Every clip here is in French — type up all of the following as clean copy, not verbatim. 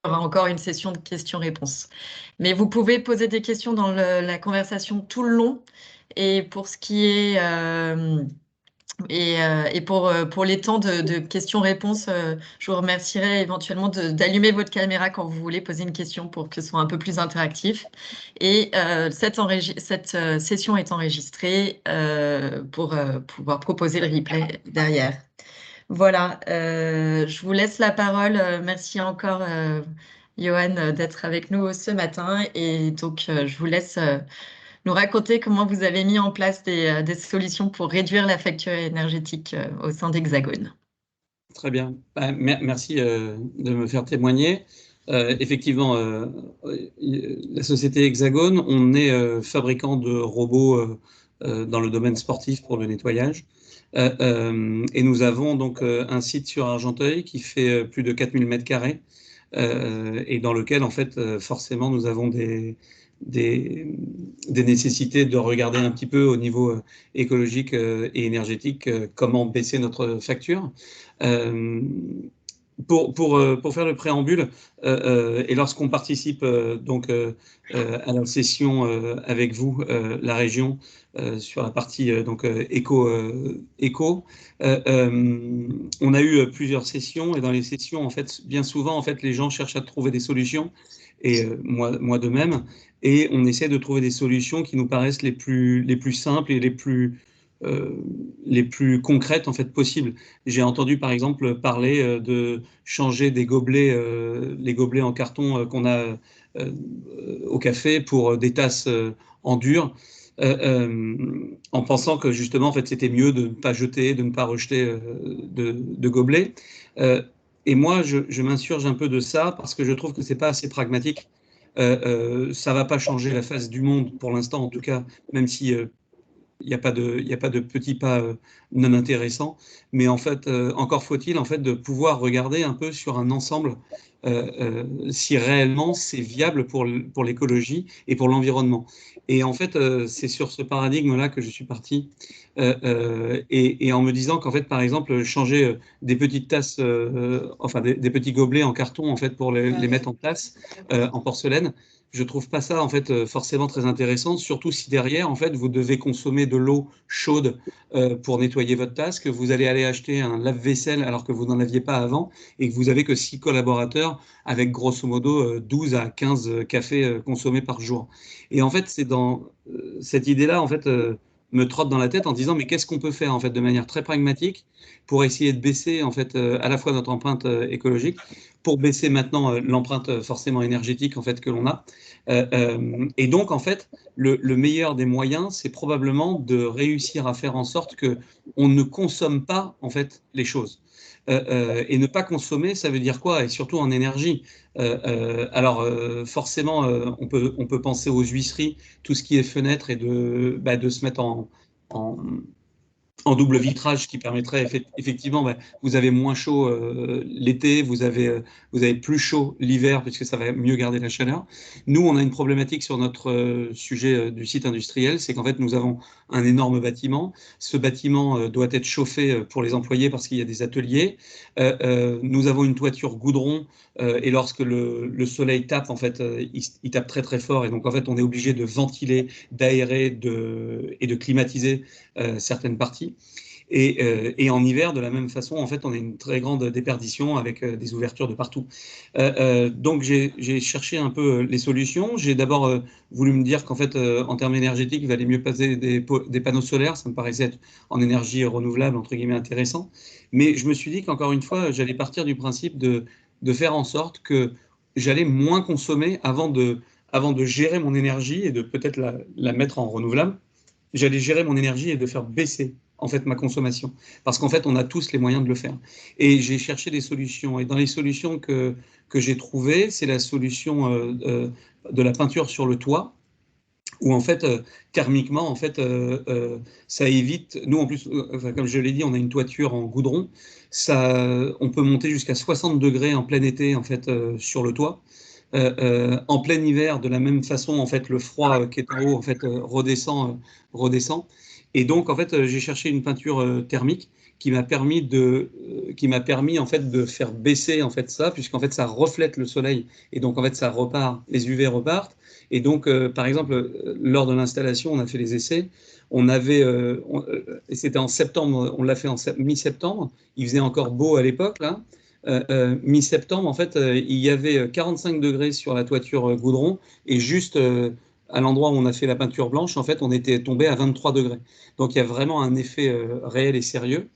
Il y aura encore une session de questions-réponses. Mais vous pouvez poser des questions dans la conversation tout le long. Et pour ce qui est et pour les temps de questions-réponses, je vous remercierai éventuellement d'allumer votre caméra quand vous voulez poser une question pour que ce soit un peu plus interactif. Et cette session est enregistrée pour pouvoir proposer le replay derrière. Voilà, je vous laisse la parole. Merci encore, Johan, d'être avec nous ce matin. Et donc, je vous laisse nous raconter comment vous avez mis en place des solutions pour réduire la facture énergétique au sein d'Hexagone. Très bien. Merci de me faire témoigner. Effectivement, la société Hexagone, on est fabricant de robots dans le domaine sportif pour le nettoyage. Et nous avons donc un site sur Argenteuil qui fait plus de 4000 mètres carrés et dans lequel, en fait, forcément, nous avons des nécessités de regarder un petit peu au niveau écologique et énergétique comment baisser notre facture. Euh, pour faire le préambule, et lorsqu'on participe à la session avec vous, la région, sur la partie éco, on a eu plusieurs sessions et dans les sessions, en fait, bien souvent, en fait, les gens cherchent à trouver des solutions et moi de même, et on essaie de trouver des solutions qui nous paraissent les plus simples et euh, les plus concrètes en fait possibles. J'ai entendu par exemple parler de changer des gobelets, les gobelets en carton qu'on a au café pour des tasses en dur, en pensant que justement en fait c'était mieux de ne pas jeter, de ne pas rejeter de gobelets. Euh, et moi, je m'insurge un peu de ça parce que je trouve que c'est pas assez pragmatique. Ça va pas changer la face du monde pour l'instant, en tout cas, même si il n'y a pas de petits pas non intéressants, mais en fait, encore faut-il en fait de pouvoir regarder un peu sur un ensemble si réellement c'est viable pour l'écologie et pour l'environnement. Et en fait, c'est sur ce paradigme-là que je suis parti, et en me disant qu'en fait, par exemple, changer des petites tasses, enfin des petits gobelets en carton en fait pour les mettre en tasse en porcelaine, je trouve pas ça en fait forcément très intéressant, surtout si derrière en fait vous devez consommer de l'eau chaude pour nettoyer votre tasse, que vous allez aller acheter un lave-vaisselle alors que vous n'en aviez pas avant et que vous avez que 6 collaborateurs avec grosso modo 12 à 15 cafés consommés par jour. Et en fait, c'est dans cette idée-là en fait me trotte dans la tête en disant mais qu'est-ce qu'on peut faire en fait de manière très pragmatique pour essayer de baisser en fait à la fois notre empreinte écologique, pour baisser maintenant l'empreinte forcément énergétique en fait que l'on a. Et donc, en fait, le meilleur des moyens, c'est probablement de réussir à faire en sorte que on ne consomme pas en fait les choses. Et ne pas consommer, ça veut dire quoi? Et surtout en énergie. Forcément, on peut penser aux huisseries, tout ce qui est fenêtre et de se mettre en, en double vitrage, ce qui permettrait effectivement, vous avez moins chaud l'été, vous avez plus chaud l'hiver, puisque ça va mieux garder la chaleur. Nous, on a une problématique sur notre sujet du site industriel, c'est qu'en fait, nous avons un énorme bâtiment. Ce bâtiment doit être chauffé pour les employés parce qu'il y a des ateliers. Nous avons une toiture goudron, et lorsque le soleil tape, en fait, il tape très très fort, et donc en fait, on est obligé de ventiler, d'aérer et de climatiser certaines parties. Et en hiver, de la même façon, en fait, on a une très grande déperdition avec des ouvertures de partout. Donc, j'ai cherché un peu les solutions. J'ai d'abord voulu me dire qu'en fait, en termes énergétiques, il valait mieux passer des panneaux solaires. Ça me paraissait être en énergie renouvelable, entre guillemets, intéressant. Mais je me suis dit qu'encore une fois, j'allais partir du principe de faire en sorte que j'allais moins consommer avant de gérer mon énergie et de peut-être la mettre en renouvelable. J'allais gérer mon énergie et de faire baisser en fait ma consommation, parce qu'en fait on a tous les moyens de le faire. Et j'ai cherché des solutions, et dans les solutions que j'ai trouvées, c'est la solution de la peinture sur le toit, où en fait thermiquement en fait ça évite. Nous en plus, enfin, comme je l'ai dit, on a une toiture en goudron, ça, on peut monter jusqu'à 60 degrés en plein été en fait sur le toit. En plein hiver, de la même façon, en fait, le froid qui est en haut, en fait, redescend. Et donc, en fait, j'ai cherché une peinture thermique en fait de faire baisser en fait ça, puisqu'en fait ça reflète le soleil et donc en fait ça repart, les UV repartent. Et donc par exemple lors de l'installation, on a fait les essais, et c'était en septembre, on l'a fait en mi-septembre, il faisait encore beau à l'époque là. Mi-septembre, en fait, il y avait 45 degrés sur la toiture goudron et juste à l'endroit où on a fait la peinture blanche, en fait, on était tombé à 23 degrés. Donc, il y a vraiment un effet réel et sérieux.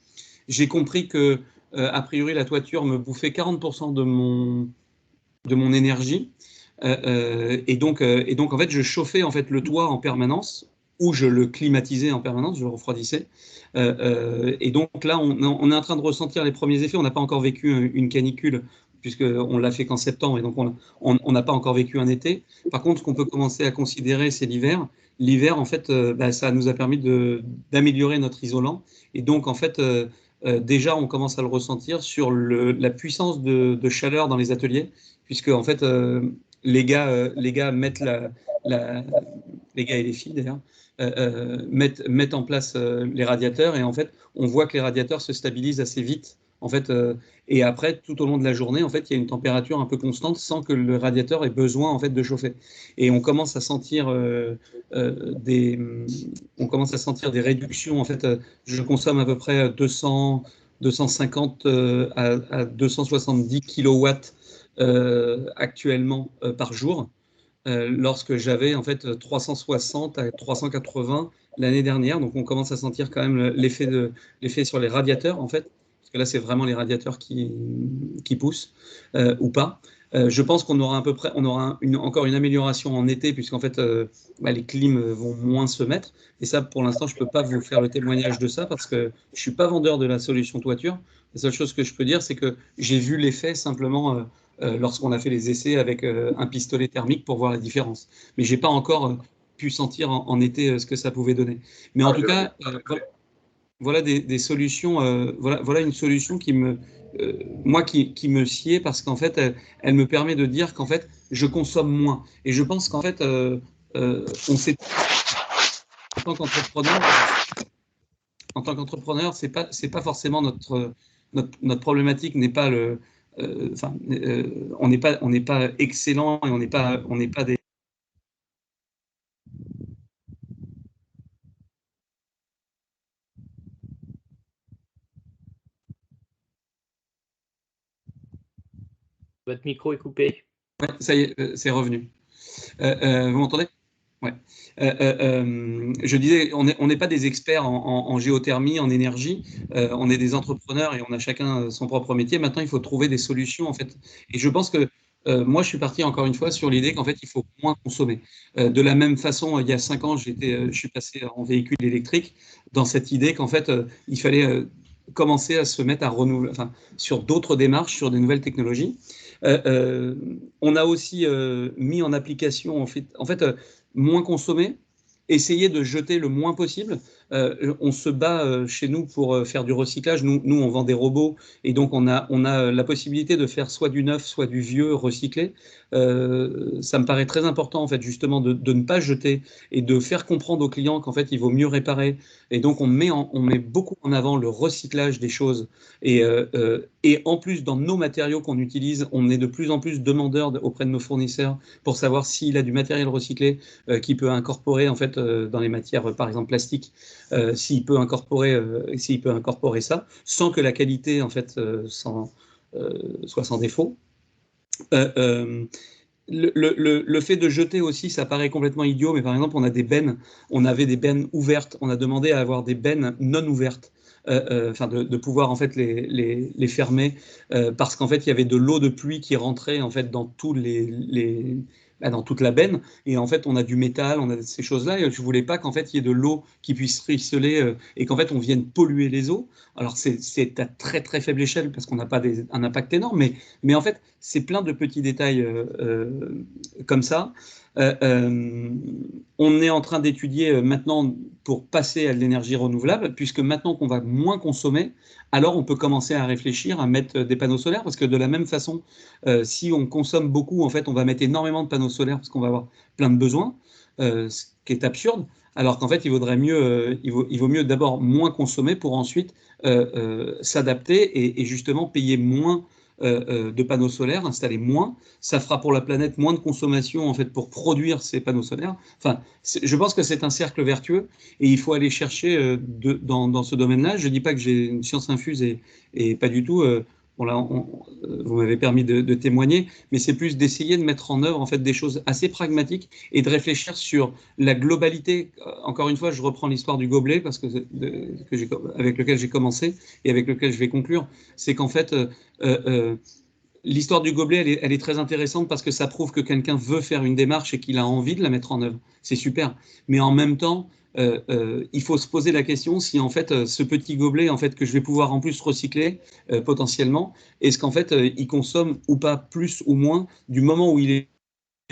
J'ai compris que, a priori, la toiture me bouffait 40% de mon énergie. Et donc, en fait, je chauffais en fait, le toit en permanence ou je le climatisais en permanence, je le refroidissais. Et donc là, on est en train de ressentir les premiers effets. On n'a pas encore vécu une canicule, puisqu'on l'a fait qu'en septembre, et donc on n'a pas encore vécu un été. Par contre, ce qu'on peut commencer à considérer, c'est l'hiver. L'hiver, en fait, ça nous a permis d'améliorer notre isolant. Et donc, en fait, déjà, on commence à le ressentir sur la puissance de chaleur dans les ateliers, puisque, en fait, les gars mettent les gars et les filles d'ailleurs, mettent en place les radiateurs et en fait, on voit que les radiateurs se stabilisent assez vite. En fait, et après, tout au long de la journée, en fait, il y a une température un peu constante sans que le radiateur ait besoin en fait de chauffer. Et on commence à sentir on commence à sentir des réductions. En fait, je consomme à peu près 250 à 270 kilowatts actuellement par jour, lorsque j'avais en fait 360 à 380 l'année dernière. Donc on commence à sentir quand même l'effet sur les radiateurs en fait, parce que là c'est vraiment les radiateurs qui poussent ou pas. Je pense qu'on aura à peu près, on aura encore une amélioration en été, puisqu'en fait les clims vont moins se mettre. Et ça, pour l'instant, je peux pas vous faire le témoignage de ça parce que je suis pas vendeur de la solution toiture. La seule chose que je peux dire, c'est que j'ai vu l'effet simplement lorsqu'on a fait les essais avec un pistolet thermique pour voir la différence. Mais j'ai pas encore pu sentir en été ce que ça pouvait donner. Mais en tout cas, voilà des solutions. Voilà une solution moi, qui me sied parce qu'en fait, elle me permet de dire qu'en fait, je consomme moins. Et je pense qu'en fait, on sait en tant qu'entrepreneur, c'est pas forcément notre problématique n'est pas on n'est pas excellent et on n'est pas des. Votre micro est coupé. Ouais, ça y est, c'est revenu. Vous m'entendez? Ouais. Je disais, on n'est pas des experts en géothermie, en énergie. On est des entrepreneurs et on a chacun son propre métier. Maintenant, il faut trouver des solutions, en fait. Et je pense que moi, je suis parti encore une fois sur l'idée qu'en fait, il faut moins consommer. De la même façon, il y a 5 ans, je suis passé en véhicule électrique dans cette idée qu'en fait, il fallait commencer à se mettre à renouveler, enfin, sur d'autres démarches, sur des nouvelles technologies. On a aussi mis en application, en fait moins consommer, essayer de jeter le moins possible. On se bat chez nous pour faire du recyclage. Nous, on vend des robots et donc on a la possibilité de faire soit du neuf, soit du vieux recyclé. Ça me paraît très important en fait justement de ne pas jeter et de faire comprendre aux clients qu'en fait il vaut mieux réparer. Et donc on met beaucoup en avant le recyclage des choses. Et en plus dans nos matériaux qu'on utilise, on est de plus en plus demandeurs auprès de nos fournisseurs pour savoir s'il a du matériel recyclé qui peut incorporer en fait dans les matières par exemple plastiques, s'il peut incorporer ça sans que la qualité en fait soit sans défaut. Le fait de jeter aussi, ça paraît complètement idiot, mais par exemple, on avait des bennes ouvertes, on a demandé à avoir des bennes non ouvertes, enfin de pouvoir en fait les fermer, parce qu'en fait il y avait de l'eau de pluie qui rentrait en fait dans dans toute la benne, et en fait on a du métal, on a ces choses-là, et je voulais pas qu'en fait il y ait de l'eau qui puisse ruisseler et qu'en fait on vienne polluer les eaux. Alors c'est à très très faible échelle parce qu'on n'a pas un impact énorme, mais en fait c'est plein de petits détails comme ça. On est en train d'étudier maintenant pour passer à de l'énergie renouvelable, puisque maintenant qu'on va moins consommer, alors on peut commencer à réfléchir à mettre des panneaux solaires, parce que de la même façon, si on consomme beaucoup, en fait, on va mettre énormément de panneaux solaires parce qu'on va avoir plein de besoins, ce qui est absurde. alors qu'en fait, il vaut mieux d'abord moins consommer pour ensuite s'adapter et justement payer moins de panneaux solaires, installer moins. Ça fera pour la planète moins de consommation en fait pour produire ces panneaux solaires. Enfin, je pense que c'est un cercle vertueux et il faut aller chercher dans ce domaine-là. Je ne dis pas que j'ai une science infuse et pas du tout. Bon là, vous m'avez permis de témoigner, mais c'est plus d'essayer de mettre en œuvre en fait des choses assez pragmatiques et de réfléchir sur la globalité. Encore une fois, je reprends l'histoire du gobelet parce avec lequel j'ai commencé et avec lequel je vais conclure. C'est qu'en fait, euh, l'histoire du gobelet, elle est très intéressante parce que ça prouve que quelqu'un veut faire une démarche et qu'il a envie de la mettre en œuvre. C'est super. Mais en même temps, il faut se poser la question si en fait ce petit gobelet en fait que je vais pouvoir en plus recycler potentiellement, est-ce qu'en fait il consomme ou pas plus ou moins du moment où il est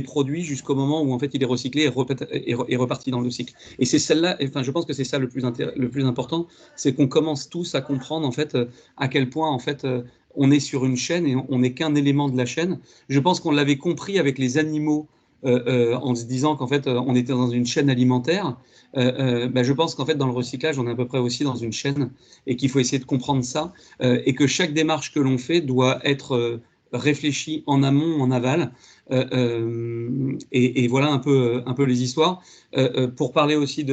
produit jusqu'au moment où en fait il est recyclé et reparti dans le cycle. Et c'est celle-là, enfin je pense que c'est ça le plus important, c'est qu'on commence tous à comprendre en fait à quel point en fait on est sur une chaîne et on n'est qu'un élément de la chaîne. Je pense qu'on l'avait compris avec les animaux en se disant qu'en fait on était dans une chaîne alimentaire. Je pense qu'en fait dans le recyclage on est à peu près aussi dans une chaîne et qu'il faut essayer de comprendre ça et que chaque démarche que l'on fait doit être réfléchie en amont, en aval. Et voilà un peu les histoires. Pour parler aussi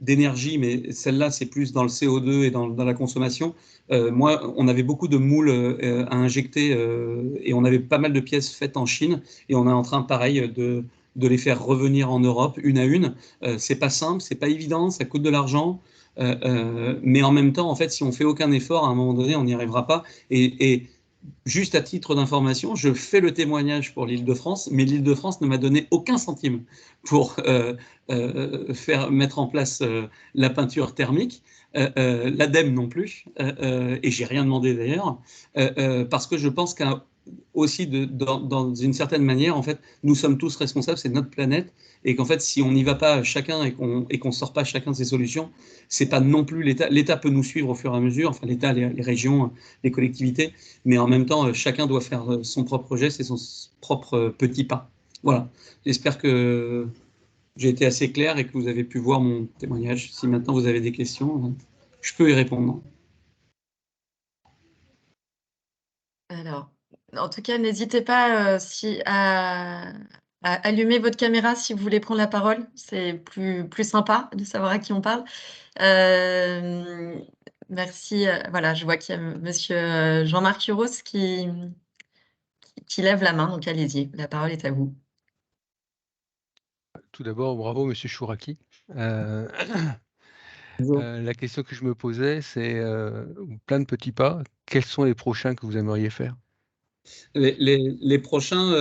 d'énergie, mais celle-là, c'est plus dans le CO2 et dans la consommation. Moi, on avait beaucoup de moules à injecter et on avait pas mal de pièces faites en Chine et on est en train, pareil, de les faire revenir en Europe une à une. C'est pas simple, c'est pas évident, ça coûte de l'argent. Mais en même temps, en fait, si on fait aucun effort, à un moment donné, on n'y arrivera pas. Et juste à titre d'information, je fais le témoignage pour l'Île-de-France, mais l'Île-de-France ne m'a donné aucun centime pour mettre en place la peinture thermique, l'ADEME non plus, et j'ai rien demandé d'ailleurs, parce que je pense qu'un aussi dans une certaine manière, en fait, nous sommes tous responsables, c'est notre planète, et qu'en fait, si on n'y va pas chacun et qu'on sort pas chacun de ses solutions, c'est pas non plus l'État. L'État peut nous suivre au fur et à mesure, enfin l'État, les régions, les collectivités, mais en même temps, chacun doit faire son propre geste et son propre petit pas. Voilà. J'espère que j'ai été assez clair et que vous avez pu voir mon témoignage. Si maintenant vous avez des questions, je peux y répondre. Alors, en tout cas, n'hésitez pas à allumer votre caméra si vous voulez prendre la parole. C'est plus sympa de savoir à qui on parle. Merci. Voilà, je vois qu'il y a monsieur Jean-Marc Huros qui lève la main, donc allez-y, la parole est à vous. Tout d'abord, bravo Monsieur Chouraki. Bonjour. La question que je me posais, c'est plein de petits pas. Quels sont les prochains que vous aimeriez faire? Les prochains,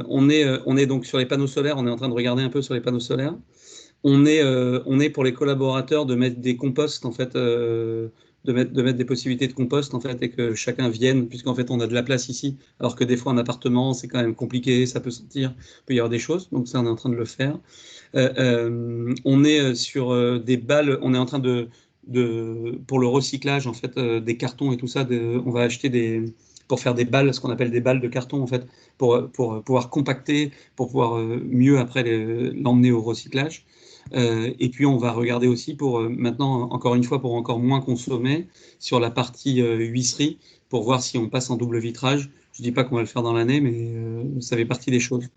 on est donc sur les panneaux solaires, on est en train de regarder un peu sur les panneaux solaires. On est pour les collaborateurs de mettre des composts, en fait, de mettre des possibilités de compost, en fait, et que chacun vienne, puisqu'en fait, on a de la place ici, alors que des fois, un appartement, c'est quand même compliqué, ça peut sentir, il peut y avoir des choses, donc ça, on est en train de le faire. On est sur des balles, on est en train pour le recyclage, en fait, des cartons et tout ça, on va acheter pour faire des balles, ce qu'on appelle des balles de carton, en fait, pour pouvoir compacter, pour pouvoir mieux après l'emmener au recyclage. Et puis on va regarder aussi pour maintenant, encore une fois, pour encore moins consommer sur la partie huisserie, pour voir si on passe en double vitrage. Je dis pas qu'on va le faire dans l'année, mais ça fait partie des choses.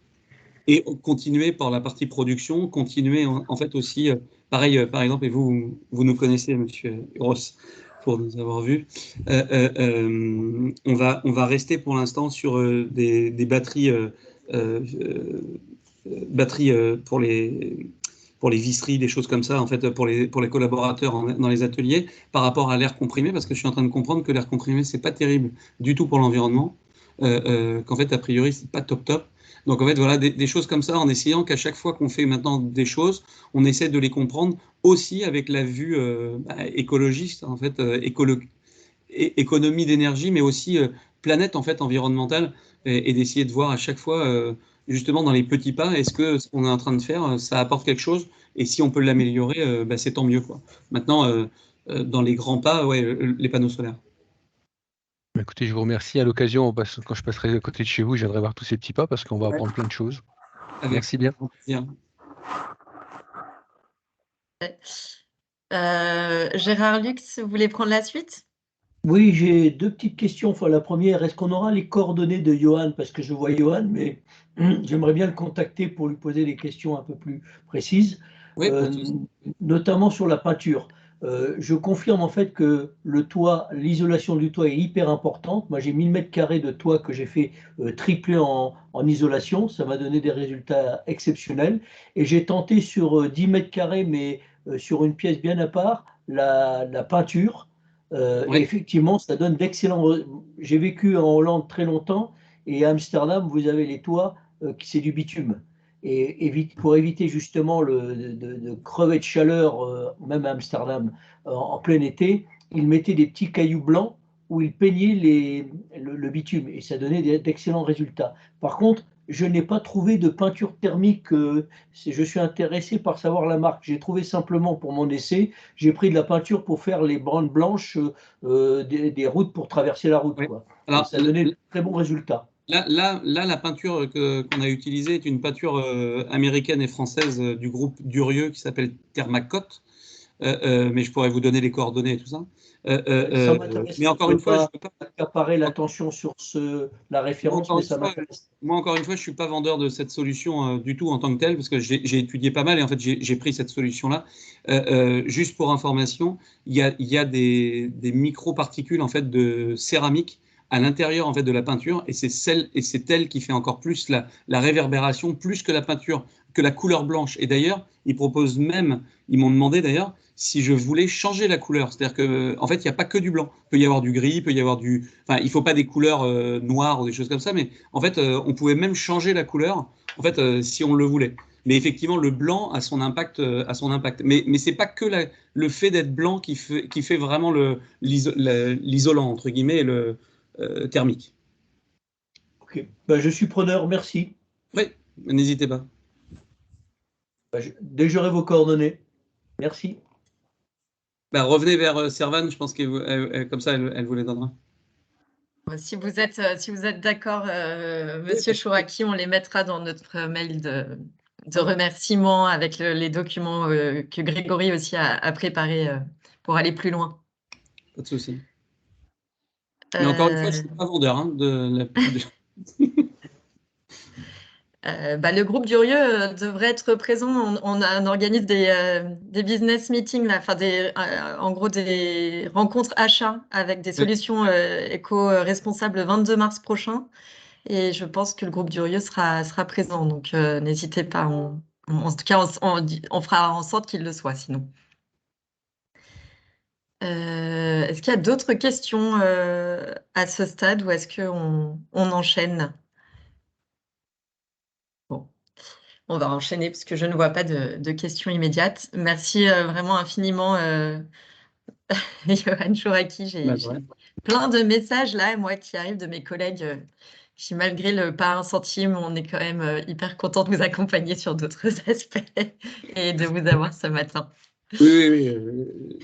Et continuer par la partie production, continuer en fait aussi, pareil, par exemple, et vous nous connaissez, Monsieur Ross, pour nous avoir vus, on va rester pour l'instant sur des batteries, batteries pour les visseries, des choses comme ça, en fait, pour les collaborateurs dans les ateliers, par rapport à l'air comprimé, parce que je suis en train de comprendre que l'air comprimé, c'est pas terrible du tout pour l'environnement, qu'en fait, a priori, c'est pas top top. Donc, en fait, voilà, des choses comme ça, en essayant qu'à chaque fois qu'on fait maintenant des choses, on essaie de les comprendre aussi avec la vue écologiste, en fait, économie d'énergie, mais aussi planète, en fait, environnementale, et d'essayer de voir à chaque fois, justement, dans les petits pas, est-ce que ce qu'on est en train de faire, ça apporte quelque chose, et si on peut l'améliorer, c'est tant mieux, quoi. Maintenant, dans les grands pas, ouais, les panneaux solaires. Écoutez, je vous remercie. À l'occasion, quand je passerai à côté de chez vous, je viendrai voir tous ces petits pas parce qu'on va apprendre plein de choses. Avec Merci bien. plaisir. Gérard Lux, vous voulez prendre la suite? Oui, j'ai deux petites questions. Enfin, la première, est-ce qu'on aura les coordonnées de Johan? Parce que je vois Johan, mais j'aimerais bien le contacter pour lui poser des questions un peu plus précises, Oui, pas de souci. notamment sur la peinture. Je confirme en fait que le toit, l'isolation du toit est hyper importante. Moi, j'ai 1000 mètres carrés de toit que j'ai fait tripler en isolation. Ça m'a donné des résultats exceptionnels. Et j'ai tenté sur 10 mètres carrés, mais sur une pièce bien à part, la peinture. Et Oui, effectivement, ça donne d'excellents. J'ai vécu en Hollande très longtemps et à Amsterdam, vous avez les toits qui c'est du bitume. Et pour éviter justement de crever de chaleur, même à Amsterdam, en plein été, ils mettaient des petits cailloux blancs où ils peignaient le bitume et ça donnait d'excellents résultats. Par contre, je n'ai pas trouvé de peinture thermique. Je suis intéressé par savoir la marque. J'ai trouvé simplement pour mon essai, j'ai pris de la peinture pour faire les bandes blanches des routes pour traverser la route, oui. quoi. Et Alors, ça donnait de très bons résultats. là, la peinture qu'on a utilisée est une peinture américaine et française du groupe Durieux qui s'appelle Thermacote. Mais je pourrais vous donner les coordonnées et tout ça. Ça m'intéresse. Mais Je encore ne une veux fois, je pas veux pas. accaparer l'attention sur la référence, mais ça m'intéresse. Moi, encore une fois, je ne suis pas vendeur de cette solution du tout en tant que telle, parce que j'ai étudié pas mal et en fait, j'ai pris cette solution-là. Juste pour information, il y a des microparticules en fait, de céramique à l'intérieur en fait, de la peinture, et c'est elle qui fait encore plus la réverbération, plus que la peinture, que la couleur blanche. Et d'ailleurs, ils m'ont demandé d'ailleurs si je voulais changer la couleur. C'est-à-dire qu'en fait, il n'y a pas que du blanc. Il peut y avoir du gris, il peut y avoir du. Enfin, il ne faut pas des couleurs noires ou des choses comme ça, mais en fait, on pouvait même changer la couleur, en fait, si on le voulait. Mais effectivement, le blanc a son impact. Mais ce n'est pas que le fait d'être blanc qui fait vraiment l'isolant, entre guillemets, le thermique. Ok. Ben, je suis preneur, merci. Oui, n'hésitez pas. Ben, dès que j'aurai vos coordonnées, merci. Bah, revenez vers Servane, je pense que comme ça, elle vous les donnera. Si vous êtes d'accord, Monsieur Chouraki, on les mettra dans notre mail de remerciements avec les documents que Grégory aussi a préparés pour aller plus loin. Pas de souci. Mais encore une fois, je ne suis pas vendeur hein, Le groupe Durieux devrait être présent. On organise des business meetings, là, en gros des rencontres achats avec des solutions éco-responsables le 22 mars prochain. Et je pense que le groupe Durieux sera présent. Donc n'hésitez pas. En tout cas, on fera en sorte qu'il le soit sinon. Est-ce qu'il y a d'autres questions à ce stade ou est-ce qu'on enchaîne? Bon. On va enchaîner parce que je ne vois pas de questions immédiates. Merci vraiment infiniment, Johan Chouraki. J'ai plein de messages là, moi, qui arrivent de mes collègues qui, malgré le pas un centime, on est quand même hyper content de vous accompagner sur d'autres aspects et de vous avoir ce matin. Oui.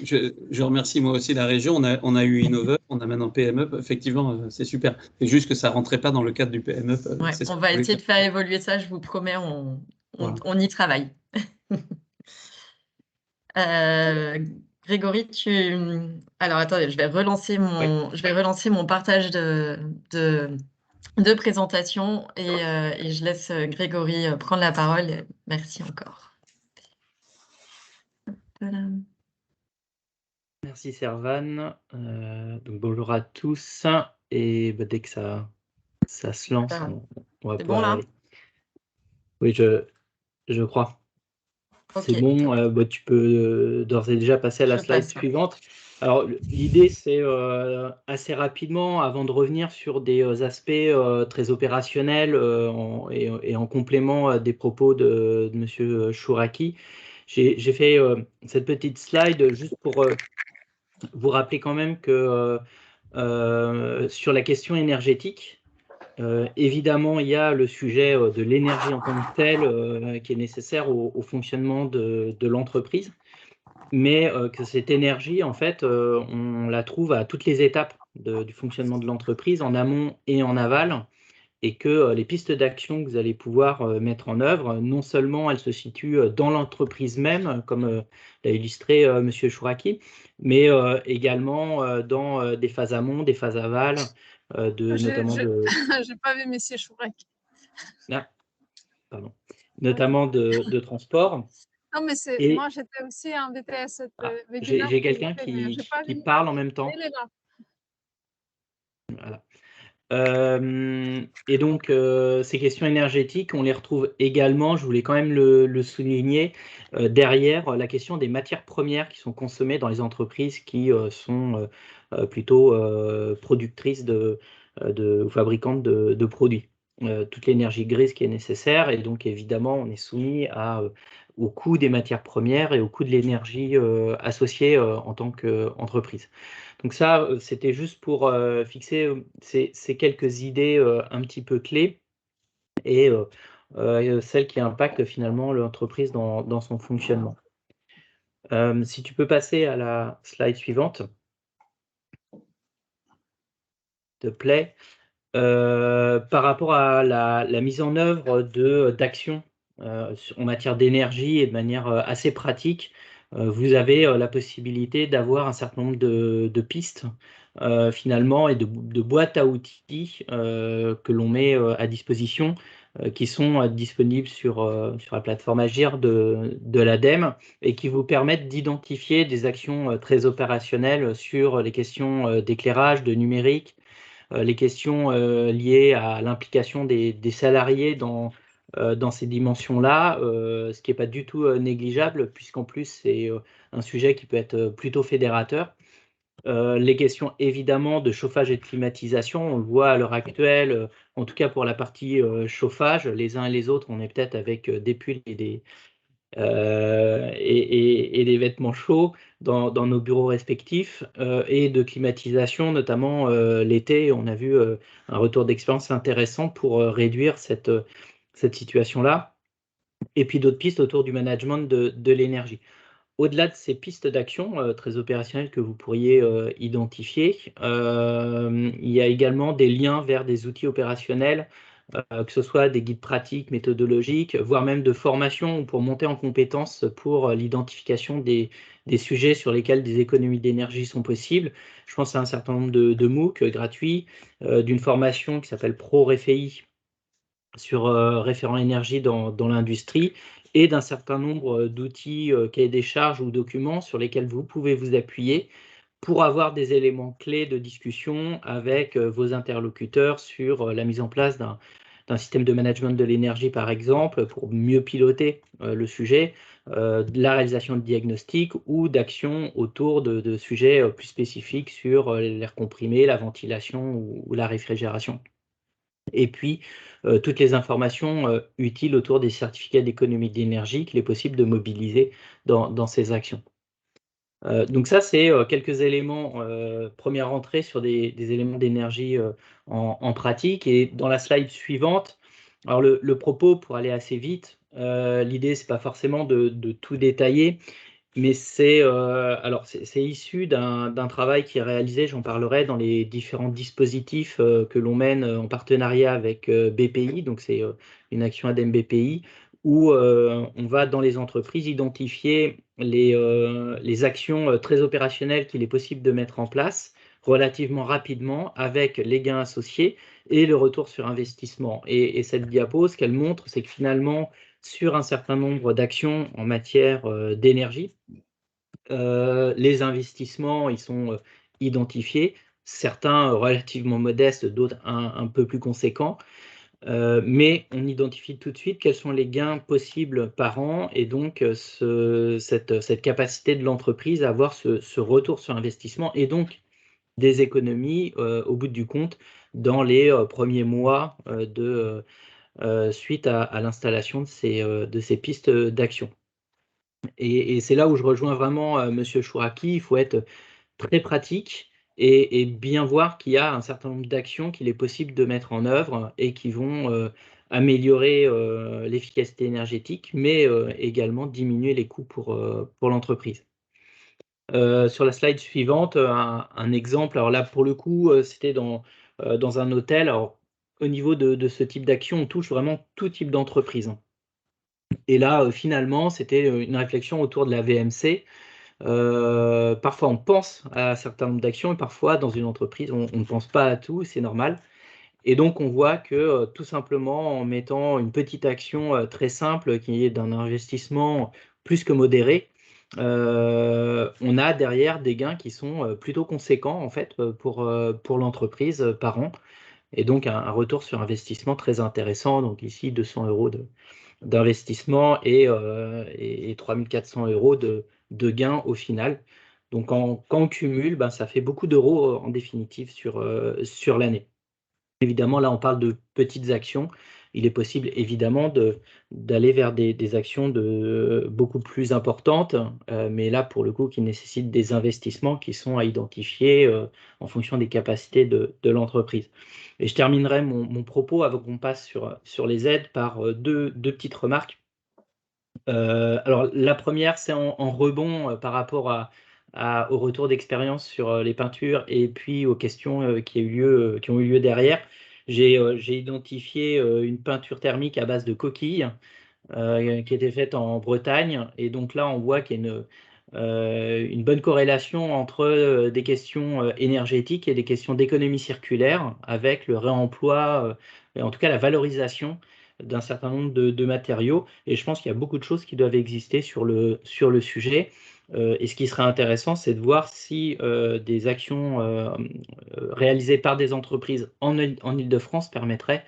Je remercie moi aussi la région. On a eu Innover, on a maintenant PME. Effectivement, c'est super. C'est juste que ça ne rentrait pas dans le cadre du PME. Ouais, on va essayer de faire évoluer ça, je vous promets, on y travaille. Grégory, alors attendez, je vais relancer mon partage de présentation et je laisse Grégory prendre la parole. Merci encore. Voilà. Merci Servane. Donc bonjour à tous et dès que ça se lance, on va pouvoir y aller. Oui, je crois. Okay. C'est bon, tu peux d'ores et déjà passer à la slide suivante. Alors l'idée c'est assez rapidement, avant de revenir sur des aspects très opérationnels et en complément des propos de Monsieur Chouraki, j'ai fait cette petite slide juste pour vous rappeler quand même que sur la question énergétique, évidemment, il y a le sujet de l'énergie en tant que telle qui est nécessaire au fonctionnement de l'entreprise, mais que cette énergie, en fait, on la trouve à toutes les étapes du fonctionnement de l'entreprise, en amont et en aval. et que les pistes d'action que vous allez pouvoir mettre en œuvre, non seulement elles se situent dans l'entreprise même, comme l'a illustré M. Chouraki, mais également dans des phases amont, des phases aval, notamment de... J'ai pas vu M. Chouraki. Ah, pardon. Notamment de transport. Non, mais Et... moi, j'étais aussi invitée à cette webinaire. J'ai quelqu'un qui parle en même temps. Elle est là. Voilà. Et donc, ces questions énergétiques, on les retrouve également, je voulais quand même le souligner, derrière la question des matières premières qui sont consommées dans les entreprises qui sont plutôt productrices ou fabricantes de produits. Toute l'énergie grise qui est nécessaire, et donc évidemment, on est soumis au coût des matières premières et au coût de l'énergie associée en tant qu'entreprise. Donc ça, c'était juste pour fixer ces quelques idées un petit peu clés et celles qui impactent finalement l'entreprise dans son fonctionnement. Si tu peux passer à la slide suivante, s'il te plaît. Par rapport à la mise en œuvre d'actions en matière d'énergie et de manière assez pratique, vous avez la possibilité d'avoir un certain nombre de pistes finalement et de boîtes à outils que l'on met à disposition, qui sont disponibles sur la plateforme Agir de l'ADEME et qui vous permettent d'identifier des actions très opérationnelles sur les questions d'éclairage, de numérique, les questions liées à l'implication des salariés dans ces dimensions-là, ce qui n'est pas du tout négligeable, puisqu'en plus, c'est un sujet qui peut être plutôt fédérateur. Les questions évidemment de chauffage et de climatisation, on le voit à l'heure actuelle, en tout cas pour la partie chauffage, les uns et les autres, on est peut-être avec des pulls et des vêtements chauds dans nos bureaux respectifs, et de climatisation, notamment l'été. On a vu un retour d'expérience intéressant pour réduire cette situation-là. Et puis d'autres pistes autour du management de l'énergie. Au-delà de ces pistes d'action très opérationnelles que vous pourriez identifier, il y a également des liens vers des outils opérationnels, que ce soit des guides pratiques, méthodologiques, voire même de formation pour monter en compétences pour l'identification des sujets sur lesquels des économies d'énergie sont possibles. Je pense à un certain nombre de MOOC gratuits, d'une formation qui s'appelle ProRéféi sur référent énergie dans l'industrie, et d'un certain nombre d'outils, cahiers des charges ou documents sur lesquels vous pouvez vous appuyer pour avoir des éléments clés de discussion avec vos interlocuteurs sur la mise en place d'un système de management de l'énergie, par exemple, pour mieux piloter le sujet, de la réalisation de diagnostics ou d'actions autour de sujets plus spécifiques sur l'air comprimé, la ventilation ou la réfrigération. Et puis, toutes les informations utiles autour des certificats d'économie d'énergie qu'il est possible de mobiliser dans ces actions. Donc ça, c'est quelques éléments, première entrée sur des éléments d'énergie en pratique. Et dans la slide suivante, alors le propos, pour aller assez vite, l'idée, c'est pas forcément de tout détailler, mais c'est issu d'un travail qui est réalisé, j'en parlerai, dans les différents dispositifs que l'on mène en partenariat avec BPI, donc c'est une action ADEME BPI, où on va dans les entreprises identifier les actions très opérationnelles qu'il est possible de mettre en place relativement rapidement avec les gains associés et le retour sur investissement. Et cette diapo, ce qu'elle montre, c'est que finalement, sur un certain nombre d'actions en matière d'énergie, les investissements, ils sont identifiés, certains relativement modestes, d'autres un peu plus conséquents, mais on identifie tout de suite quels sont les gains possibles par an, et donc cette capacité de l'entreprise à avoir ce retour sur investissement, et donc des économies au bout du compte dans les premiers mois suite à l'installation de ces pistes d'action. Et c'est là où je rejoins vraiment Monsieur Chouraki. Il faut être très pratique et bien voir qu'il y a un certain nombre d'actions qu'il est possible de mettre en œuvre et qui vont améliorer l'efficacité énergétique, mais également diminuer les coûts pour l'entreprise. Sur la slide suivante, un exemple. Alors là, pour le coup, c'était dans un hôtel. Alors, au niveau de ce type d'action, on touche vraiment tout type d'entreprise. Et là, finalement, c'était une réflexion autour de la VMC. Parfois, on pense à un certain nombre d'actions et parfois, dans une entreprise, on ne pense pas à tout, c'est normal. Et donc, on voit que tout simplement, en mettant une petite action très simple qui est d'un investissement plus que modéré, on a derrière des gains qui sont plutôt conséquents en fait pour l'entreprise par an. Et donc, un retour sur investissement très intéressant. Donc ici, 200 € d'investissement et 3 400 € de gains au final. Donc, quand on cumule, ben, ça fait beaucoup d'euros en définitive sur l'année. Évidemment, là, on parle de petites actions. Il est possible, évidemment, d'aller vers des actions beaucoup plus importantes, mais là, pour le coup, qui nécessitent des investissements qui sont à identifier en fonction des capacités de l'entreprise. Et je terminerai mon propos avant qu'on passe sur les aides par deux petites remarques. Alors, la première, c'est en rebond par rapport au retour d'expérience sur les peintures et puis aux questions qui ont eu lieu derrière. J'ai identifié une peinture thermique à base de coquilles qui était faite en Bretagne. Et donc là, on voit qu'il y a une bonne corrélation entre des questions énergétiques et des questions d'économie circulaire avec le réemploi, et en tout cas la valorisation d'un certain nombre de matériaux. Et je pense qu'il y a beaucoup de choses qui doivent exister sur le sujet. Et ce qui serait intéressant, c'est de voir si des actions réalisées par des entreprises en Île-de-France permettraient,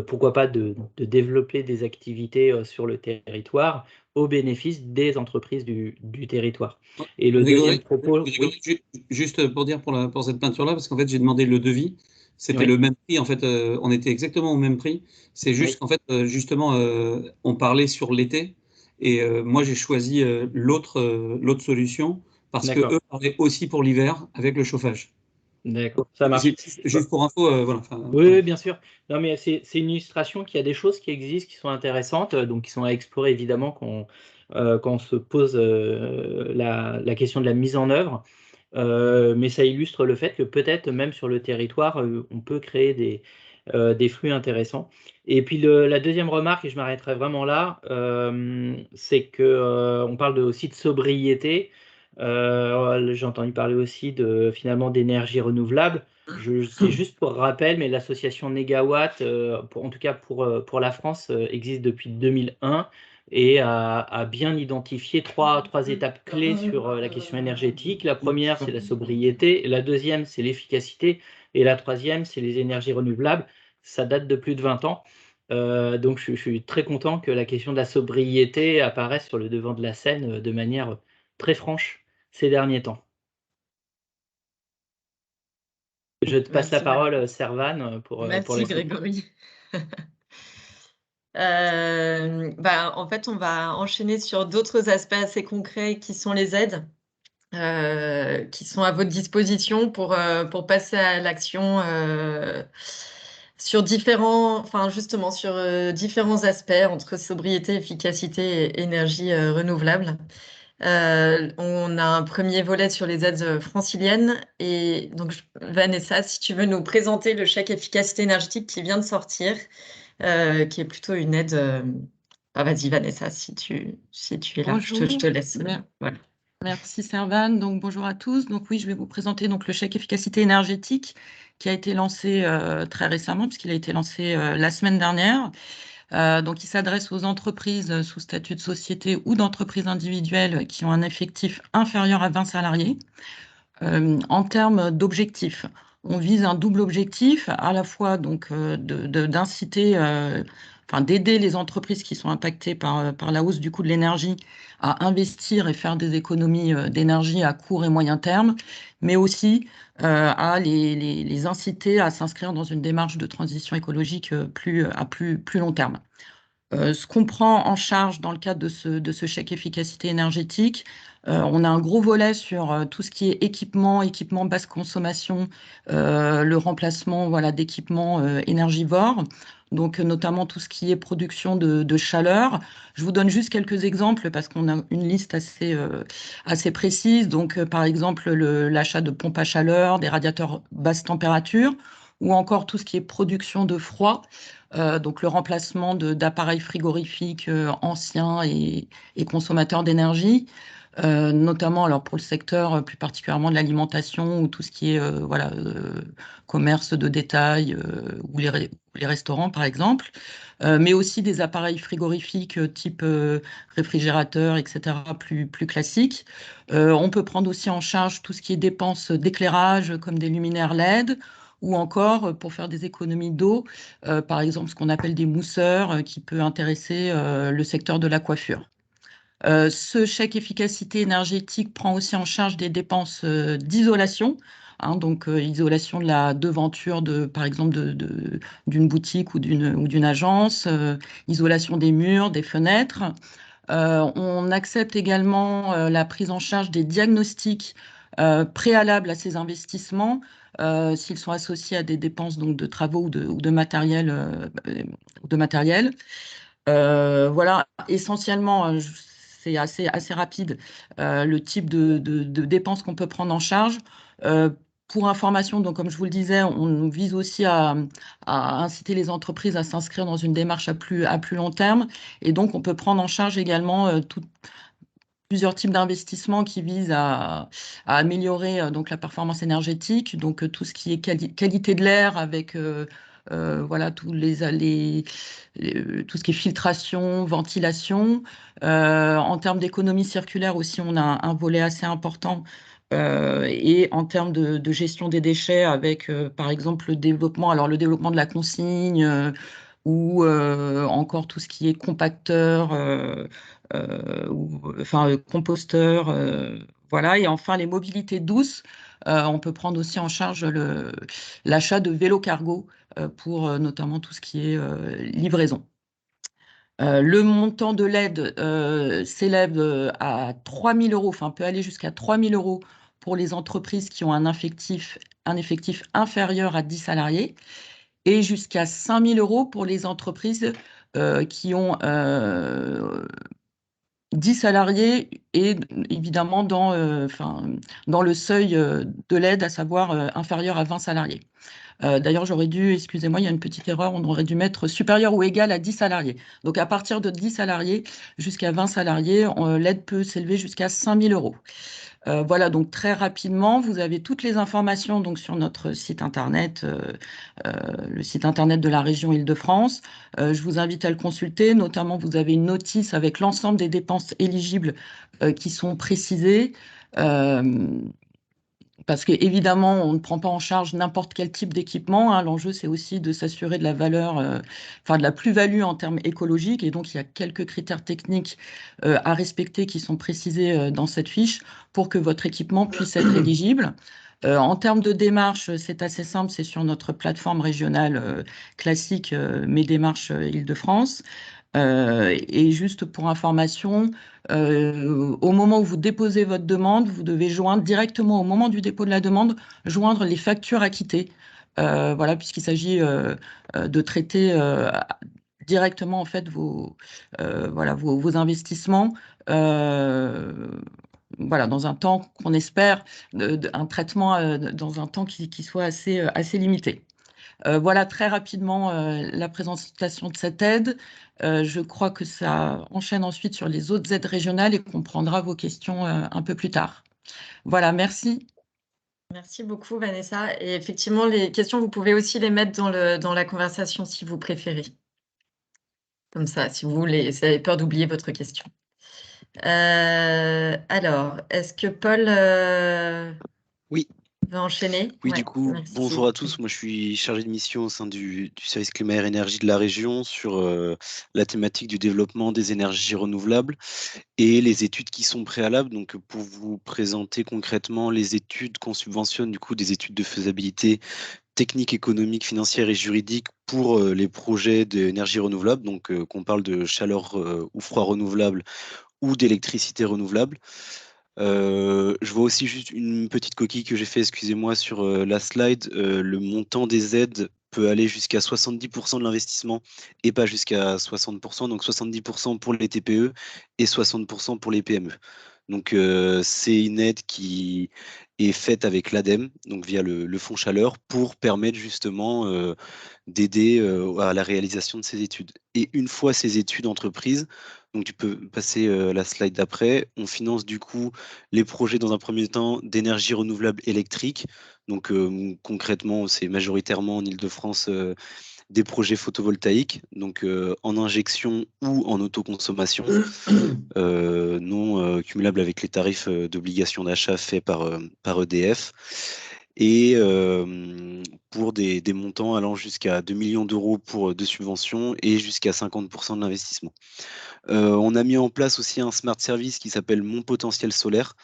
pourquoi pas, de développer des activités sur le territoire au bénéfice des entreprises du territoire. Et le deuxième propos… Oui. Juste pour dire pour cette peinture-là, parce qu'en fait, j'ai demandé le devis. C'était le même prix, en fait, on était exactement au même prix. C'est juste qu'en fait, justement, on parlait sur l'été, et moi, j'ai choisi l'autre solution, parce que eux parlaient aussi pour l'hiver, avec le chauffage. D'accord, ça marche. Juste pour info, voilà. Oui, bien sûr. Non, mais c'est une illustration qu'il y a des choses qui existent, qui sont intéressantes, donc qui sont à explorer, évidemment, quand on se pose la question de la mise en œuvre. Mais ça illustre le fait que peut-être même sur le territoire, on peut créer des flux intéressants. Et puis la deuxième remarque, et je m'arrêterai vraiment là, c'est qu'on parle aussi de sobriété. J'ai entendu parler aussi finalement d'énergie renouvelable. C'est juste pour rappel, mais l'association Négawatt, en tout cas pour la France, existe depuis 2001. Et a bien identifié trois étapes clés sur la question énergétique. La première, c'est la sobriété. La deuxième, c'est l'efficacité. Et la troisième, c'est les énergies renouvelables. Ça date de plus de 20 ans. Donc, je suis très content que la question de la sobriété apparaisse sur le devant de la scène de manière très franche ces derniers temps. Je te passe la parole, Servane, pour Merci, Grégory. En fait, on va enchaîner sur d'autres aspects assez concrets qui sont les aides, qui sont à votre disposition pour passer à l'action sur différents aspects entre sobriété, efficacité et énergie renouvelable. On a un premier volet sur les aides franciliennes. Et donc, Vanessa, si tu veux nous présenter le chèque efficacité énergétique qui vient de sortir, qui est plutôt une aide. Vas-y, Vanessa, si tu es là, je te laisse. Voilà. Merci, Servane. Donc, bonjour à tous. Donc, oui, je vais vous présenter donc, le chèque efficacité énergétique qui a été lancé très récemment, puisqu'il a été lancé la semaine dernière. Donc, il s'adresse aux entreprises sous statut de société ou d'entreprises individuelles qui ont un effectif inférieur à 20 salariés. En termes d'objectifs, on vise un double objectif, à la fois donc d'inciter, d'aider les entreprises qui sont impactées par la hausse du coût de l'énergie à investir et faire des économies d'énergie à court et moyen terme, mais aussi à les inciter à s'inscrire dans une démarche de transition écologique à plus long terme. Ce qu'on prend en charge dans le cadre de ce chèque efficacité énergétique, on a un gros volet sur tout ce qui est équipement basse consommation, le remplacement d'équipements énergivores, donc notamment tout ce qui est production de chaleur. Je vous donne juste quelques exemples parce qu'on a une liste assez précise. Donc, par exemple, l'achat de pompes à chaleur, des radiateurs basse température, ou encore tout ce qui est production de froid, donc le remplacement d'appareils frigorifiques anciens et consommateurs d'énergie, notamment alors pour le secteur plus particulièrement de l'alimentation ou tout ce qui est voilà, commerce de détail ou les restaurants par exemple, mais aussi des appareils frigorifiques type réfrigérateur, etc., plus classiques. On peut prendre aussi en charge tout ce qui est dépenses d'éclairage comme des luminaires LED, ou encore pour faire des économies d'eau, par exemple ce qu'on appelle des mousseurs qui peut intéresser le secteur de la coiffure. Ce chèque efficacité énergétique prend aussi en charge des dépenses d'isolation, hein, donc isolation de la devanture, par exemple, d'une boutique ou d'une agence, isolation des murs, des fenêtres. On accepte également la prise en charge des diagnostics préalables à ces investissements, s'ils sont associés à des dépenses donc, de travaux ou de matériel. Voilà, essentiellement, c'est assez rapide le type de dépenses qu'on peut prendre en charge. Pour information, donc, comme je vous le disais, on vise aussi à inciter les entreprises à s'inscrire dans une démarche à plus long terme. Et donc, on peut prendre en charge également plusieurs types d'investissements qui visent à améliorer donc, la performance énergétique, donc tout ce qui est qualité de l'air avec voilà, tout ce qui est filtration, ventilation. En termes d'économie circulaire aussi, on a un volet assez important. Et en termes de gestion des déchets avec, par exemple, le développement de la consigne ou encore tout ce qui est compacteur, enfin composteur, voilà. Et enfin, les mobilités douces, on peut prendre aussi en charge l'achat de vélos cargo pour notamment tout ce qui est livraison. Le montant de l'aide s'élève à 3 000 €, enfin peut aller jusqu'à 3 000 € pour les entreprises qui ont un effectif inférieur à 10 salariés et jusqu'à 5 000 € pour les entreprises qui ont 10 salariés et évidemment dans le seuil de l'aide, à savoir inférieur à 20 salariés. D'ailleurs, excusez-moi, il y a une petite erreur, on aurait dû mettre supérieur ou égal à 10 salariés. Donc, à partir de 10 salariés jusqu'à 20 salariés, l'aide peut s'élever jusqu'à 5 000 €. Voilà, donc très rapidement, vous avez toutes les informations donc, sur notre site internet, le site internet de la région Île-de-France. Je vous invite à le consulter, notamment vous avez une notice avec l'ensemble des dépenses éligibles qui sont précisées. Parce qu'évidemment, on ne prend pas en charge n'importe quel type d'équipement, hein. L'enjeu, c'est aussi de s'assurer de la valeur, de la plus-value en termes écologiques. Et donc, il y a quelques critères techniques à respecter qui sont précisés dans cette fiche pour que votre équipement puisse être éligible. En termes de démarche, c'est assez simple, c'est sur notre plateforme régionale classique Mes démarches Île-de-France. Et juste pour information, au moment où vous déposez votre demande, vous devez joindre directement au moment du dépôt de la demande, joindre les factures acquittées. Voilà, puisqu'il s'agit de traiter directement en fait vos investissements. Voilà, dans un temps qu'on espère, un traitement dans un temps qui soit assez limité. Voilà très rapidement la présentation de cette aide. Je crois que ça enchaîne ensuite sur les autres aides régionales et qu'on prendra vos questions un peu plus tard. Voilà, merci. Merci beaucoup, Vanessa. Et effectivement, les questions, vous pouvez aussi les mettre dans la conversation si vous préférez. Comme ça, si vous avez peur d'oublier votre question. Alors, est-ce que Paul Oui. va enchaîner? Oui, Ouais, du coup, merci. bonjour à tous. Moi, je suis chargé de mission au sein du service climat et énergie de la région sur la thématique du développement des énergies renouvelables et les études qui sont préalables. Donc, pour vous présenter concrètement les études qu'on subventionne, du coup, des études de faisabilité technique, économique, financière et juridique pour les projets d'énergie renouvelable. Donc, qu'on parle de chaleur ou froid renouvelable ou d'électricité renouvelable. Je vois aussi juste une petite coquille que j'ai fait, excusez-moi, sur la slide. Le montant des aides peut aller jusqu'à 70% de l'investissement et pas jusqu'à 60%. Donc 70% pour les TPE et 60% pour les PME. Donc, c'est une aide qui est faite avec l'ADEME, donc via le fonds chaleur, pour permettre justement d'aider à la réalisation de ces études. Et une fois ces études entreprises, donc tu peux passer la slide d'après, on finance du coup les projets dans un premier temps d'énergie renouvelable électrique. Donc concrètement, c'est majoritairement en Île-de-France des projets photovoltaïques, donc en injection ou en autoconsommation, non cumulables avec les tarifs d'obligation d'achat faits par EDF. Et pour des montants allant jusqu'à 2 millions d'euros de subventions et jusqu'à 50% de l'investissement. On a mis en place aussi un smart service qui s'appelle Mon Potentiel Solaire,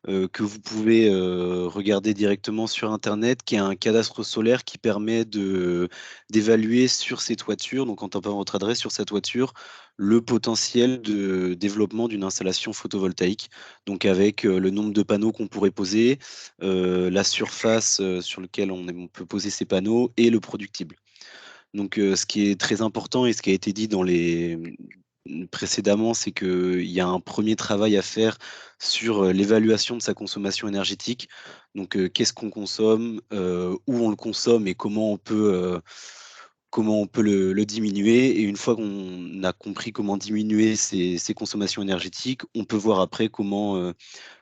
que vous pouvez regarder directement sur Internet, qui est un cadastre solaire qui permet d'évaluer sur ces toitures, donc en tapant votre adresse sur sa toiture, le potentiel de développement d'une installation photovoltaïque, donc avec le nombre de panneaux qu'on pourrait poser, la surface sur laquelle on peut poser ces panneaux et le productible. Donc ce qui est très important et ce qui a été dit précédemment, c'est qu'il y a un premier travail à faire sur l'évaluation de sa consommation énergétique. Donc, qu'est-ce qu'on consomme, où on le consomme et comment on peut le diminuer. Et une fois qu'on a compris comment diminuer ces consommations énergétiques, on peut voir après comment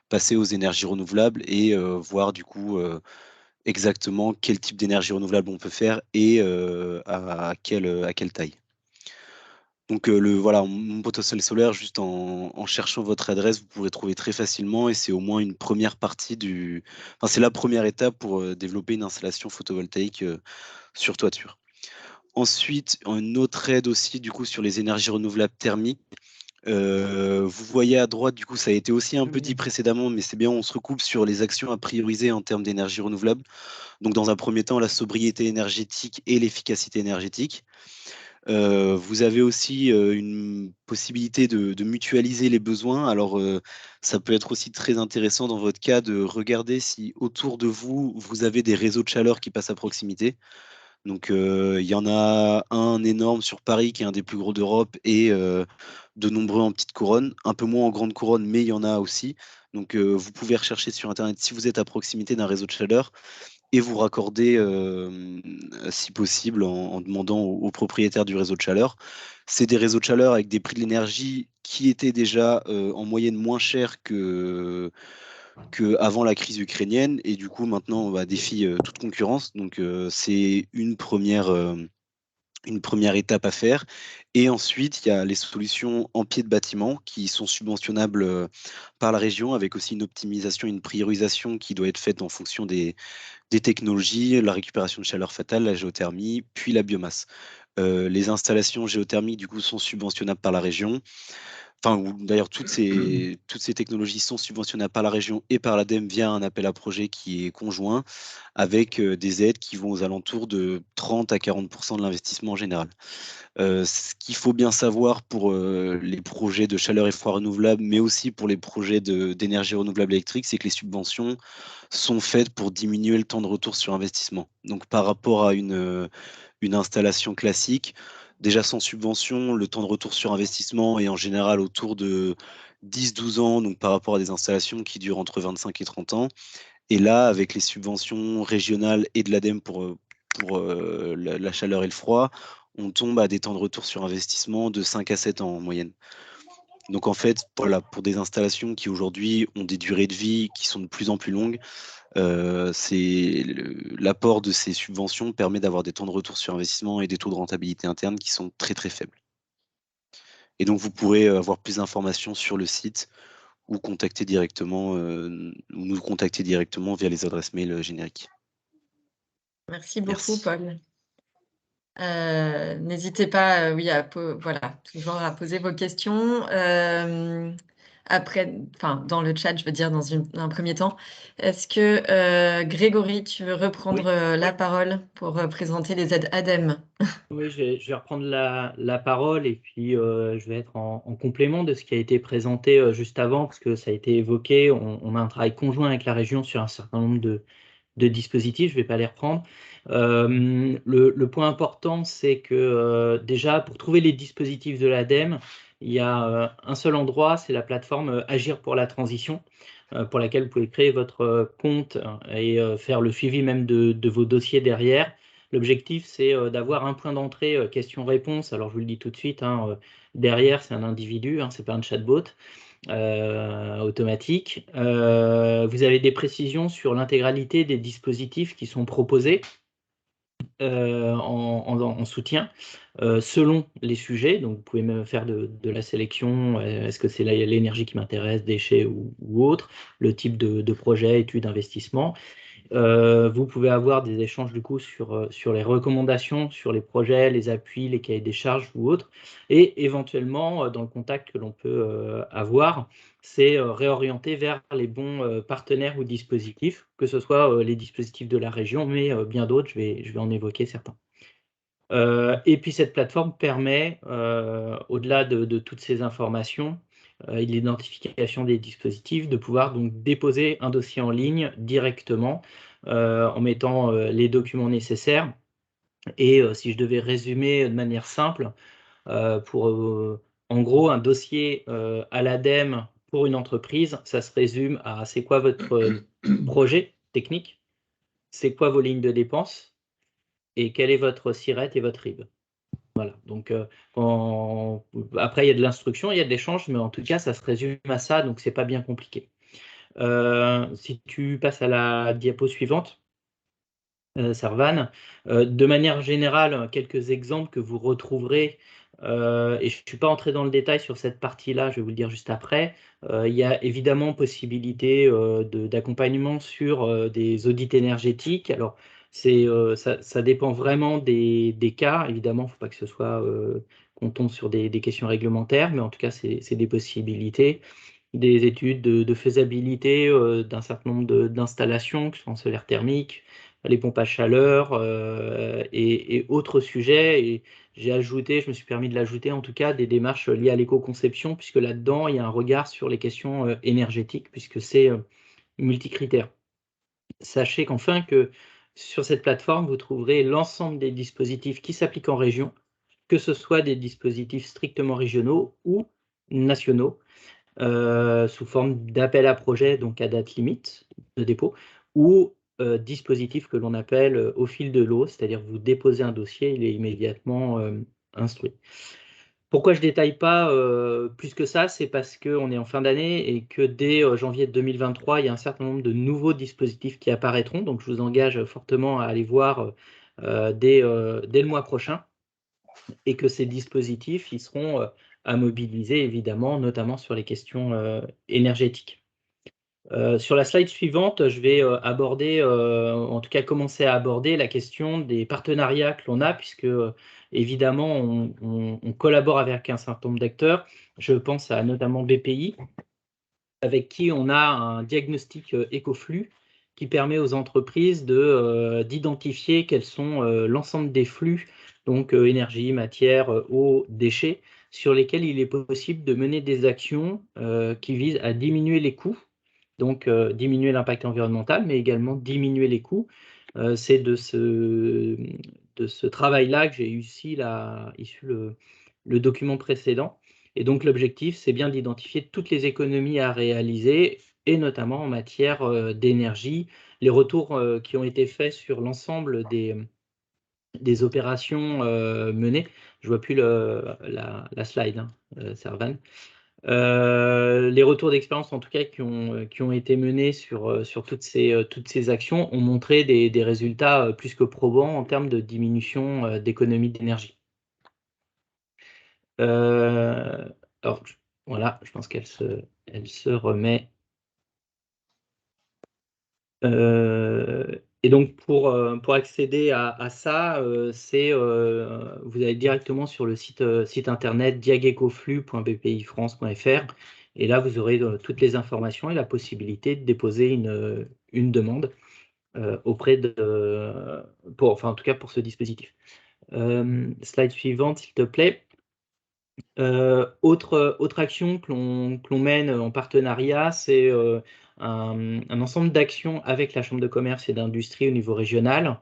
passer aux énergies renouvelables et voir du coup exactement quel type d'énergie renouvelable on peut faire et à quelle taille. Donc voilà, Mon Potentiel Solaire, juste en cherchant votre adresse, vous pourrez trouver très facilement et c'est au moins une première partie enfin, c'est la première étape pour développer une installation photovoltaïque sur toiture. Ensuite, une autre aide aussi du coup sur les énergies renouvelables thermiques. Vous voyez à droite, du coup, ça a été aussi un peu dit précédemment, mais c'est bien, on se recoupe sur les actions à prioriser en termes d'énergie renouvelable. Donc dans un premier temps, la sobriété énergétique et l'efficacité énergétique. Vous avez aussi une possibilité de mutualiser les besoins. Alors, ça peut être aussi très intéressant dans votre cas de regarder si autour de vous, vous avez des réseaux de chaleur qui passent à proximité. Donc, il y en a un énorme sur Paris qui est un des plus gros d'Europe et de nombreux en petite couronne, un peu moins en grande couronne, mais il y en a aussi. Donc, vous pouvez rechercher sur Internet si vous êtes à proximité d'un réseau de chaleur et vous raccorder, si possible, en demandant aux propriétaires du réseau de chaleur. C'est des réseaux de chaleur avec des prix de l'énergie qui étaient déjà en moyenne moins chers qu'avant la crise ukrainienne. Et du coup, maintenant, on défie toute concurrence. Donc, c'est une première étape à faire. Et ensuite, il y a les solutions en pied de bâtiment qui sont subventionnables par la région, avec aussi une optimisation, une priorisation qui doit être faite en fonction des technologies, la récupération de chaleur fatale, la géothermie, puis la biomasse. Les installations géothermiques, du coup, sont subventionnables par la région. Enfin, d'ailleurs, toutes ces technologies sont subventionnables par la région et par l'ADEME via un appel à projet qui est conjoint, avec des aides qui vont aux alentours de 30 à 40% de l'investissement en général. Ce qu'il faut bien savoir pour les projets de chaleur et froid renouvelables, mais aussi pour les projets d'énergie renouvelable électrique, c'est que les subventions sont faites pour diminuer le temps de retour sur investissement. Donc, par rapport à une installation classique, déjà sans subvention, le temps de retour sur investissement est en général autour de 10-12 ans, donc par rapport à des installations qui durent entre 25 et 30 ans. Et là, avec les subventions régionales et de l'ADEME pour la chaleur et le froid, on tombe à des temps de retour sur investissement de 5 à 7 ans en moyenne. Donc en fait, voilà, pour des installations qui aujourd'hui ont des durées de vie qui sont de plus en plus longues, l'apport de ces subventions permet d'avoir des temps de retour sur investissement et des taux de rentabilité interne qui sont très très faibles. Et donc vous pourrez avoir plus d'informations sur le site ou contacter directement, ou nous contacter directement via les adresses mail génériques. Merci beaucoup, Merci. Paul. N'hésitez pas, oui, voilà, toujours à poser vos questions. Après, enfin, dans le chat, je veux dire, dans un premier temps. Est-ce que Grégory, tu veux reprendre la parole pour présenter les aides ADEME? Oui, je vais reprendre la parole et puis je vais être en complément de ce qui a été présenté juste avant, parce que ça a été évoqué. On a un travail conjoint avec la région sur un certain nombre de dispositifs, je ne vais pas les reprendre. Le point important, c'est que déjà, pour trouver les dispositifs de l'ADEME, il y a un seul endroit, c'est la plateforme Agir pour la transition, pour laquelle vous pouvez créer votre compte et faire le suivi même de vos dossiers derrière. L'objectif, c'est d'avoir un point d'entrée questions-réponses. Alors, je vous le dis tout de suite, hein, derrière, c'est un individu, hein, ce n'est pas un chatbot automatique. Vous avez des précisions sur l'intégralité des dispositifs qui sont proposés en soutien selon les sujets. Donc, vous pouvez même faire de la sélection. Est-ce que c'est l'énergie qui m'intéresse, déchets ou autre, le type de projet, études, investissement. Vous pouvez avoir des échanges du coup sur les recommandations, sur les projets, les appuis, les cahiers des charges ou autres. Et éventuellement, dans le contact que l'on peut avoir, c'est réorienter vers les bons partenaires ou dispositifs, que ce soit les dispositifs de la région, mais bien d'autres, je vais en évoquer certains. Et puis cette plateforme permet, au-delà de toutes ces informations, et l'identification des dispositifs, de pouvoir donc déposer un dossier en ligne directement en mettant les documents nécessaires. Et si je devais résumer de manière simple, en gros, un dossier à l'ADEME pour une entreprise, ça se résume à c'est quoi votre projet technique, c'est quoi vos lignes de dépenses et quel est votre SIRET et votre RIB. Voilà, donc après il y a de l'instruction, il y a de l'échange, mais en tout cas ça se résume à ça, donc c'est pas bien compliqué. Si tu passes à la diapo suivante, Servan, de manière générale, quelques exemples que vous retrouverez, et je ne suis pas entré dans le détail sur cette partie-là, je vais vous le dire juste après. Il y a évidemment possibilité d'accompagnement sur des audits énergétiques. Alors, ça dépend vraiment des cas. Évidemment, il ne faut pas que ce soit qu'on tombe sur des questions réglementaires, mais en tout cas, c'est des possibilités. Des études de faisabilité d'un certain nombre d'installations, que ce soit en solaire thermique, les pompes à chaleur et autres sujets. Et je me suis permis de l'ajouter en tout cas, des démarches liées à l'éco-conception, puisque là-dedans, il y a un regard sur les questions énergétiques, puisque c'est multicritère. Sachez qu'enfin que sur cette plateforme, vous trouverez l'ensemble des dispositifs qui s'appliquent en région, que ce soit des dispositifs strictement régionaux ou nationaux, sous forme d'appel à projet, donc à date limite de dépôt, ou dispositif que l'on appelle au fil de l'eau, c'est-à-dire vous déposez un dossier, il est immédiatement instruit. Pourquoi je ne détaille pas plus que ça, c'est parce qu'on est en fin d'année et que dès janvier 2023, il y a un certain nombre de nouveaux dispositifs qui apparaîtront, donc je vous engage fortement à aller voir dès le mois prochain, et que ces dispositifs, ils seront à mobiliser, évidemment, notamment sur les questions énergétiques. Sur la slide suivante, je vais aborder, en tout cas commencer à aborder la question des partenariats que l'on a, puisque évidemment, on collabore avec un certain nombre d'acteurs. Je pense à notamment BPI, avec qui on a un diagnostic écoflux qui permet aux entreprises d'identifier quels sont l'ensemble des flux, donc énergie, matière, eau, déchets, sur lesquels il est possible de mener des actions qui visent à diminuer les coûts, donc diminuer l'impact environnemental, mais également diminuer les coûts. C'est de ce travail-là que j'ai issu le document précédent. Et donc l'objectif, c'est bien d'identifier toutes les économies à réaliser, et notamment en matière d'énergie. Les retours qui ont été faits sur l'ensemble des opérations menées, je ne vois plus la slide, hein, Servan. Les retours d'expérience, en tout cas, qui ont été menés sur toutes ces actions, ont montré des résultats plus que probants en termes de diminution d'économie d'énergie. Alors, voilà, je pense qu'elle se remet. Et donc, pour accéder à ça, vous allez directement sur le site internet diagecoflux.bpifrance.fr, et là, vous aurez toutes les informations et la possibilité de déposer une demande auprès enfin, en tout cas, pour ce dispositif. Slide suivante, s'il te plaît. Autre action que l'on mène en partenariat, c'est un ensemble d'actions avec la Chambre de commerce et d'industrie au niveau régional.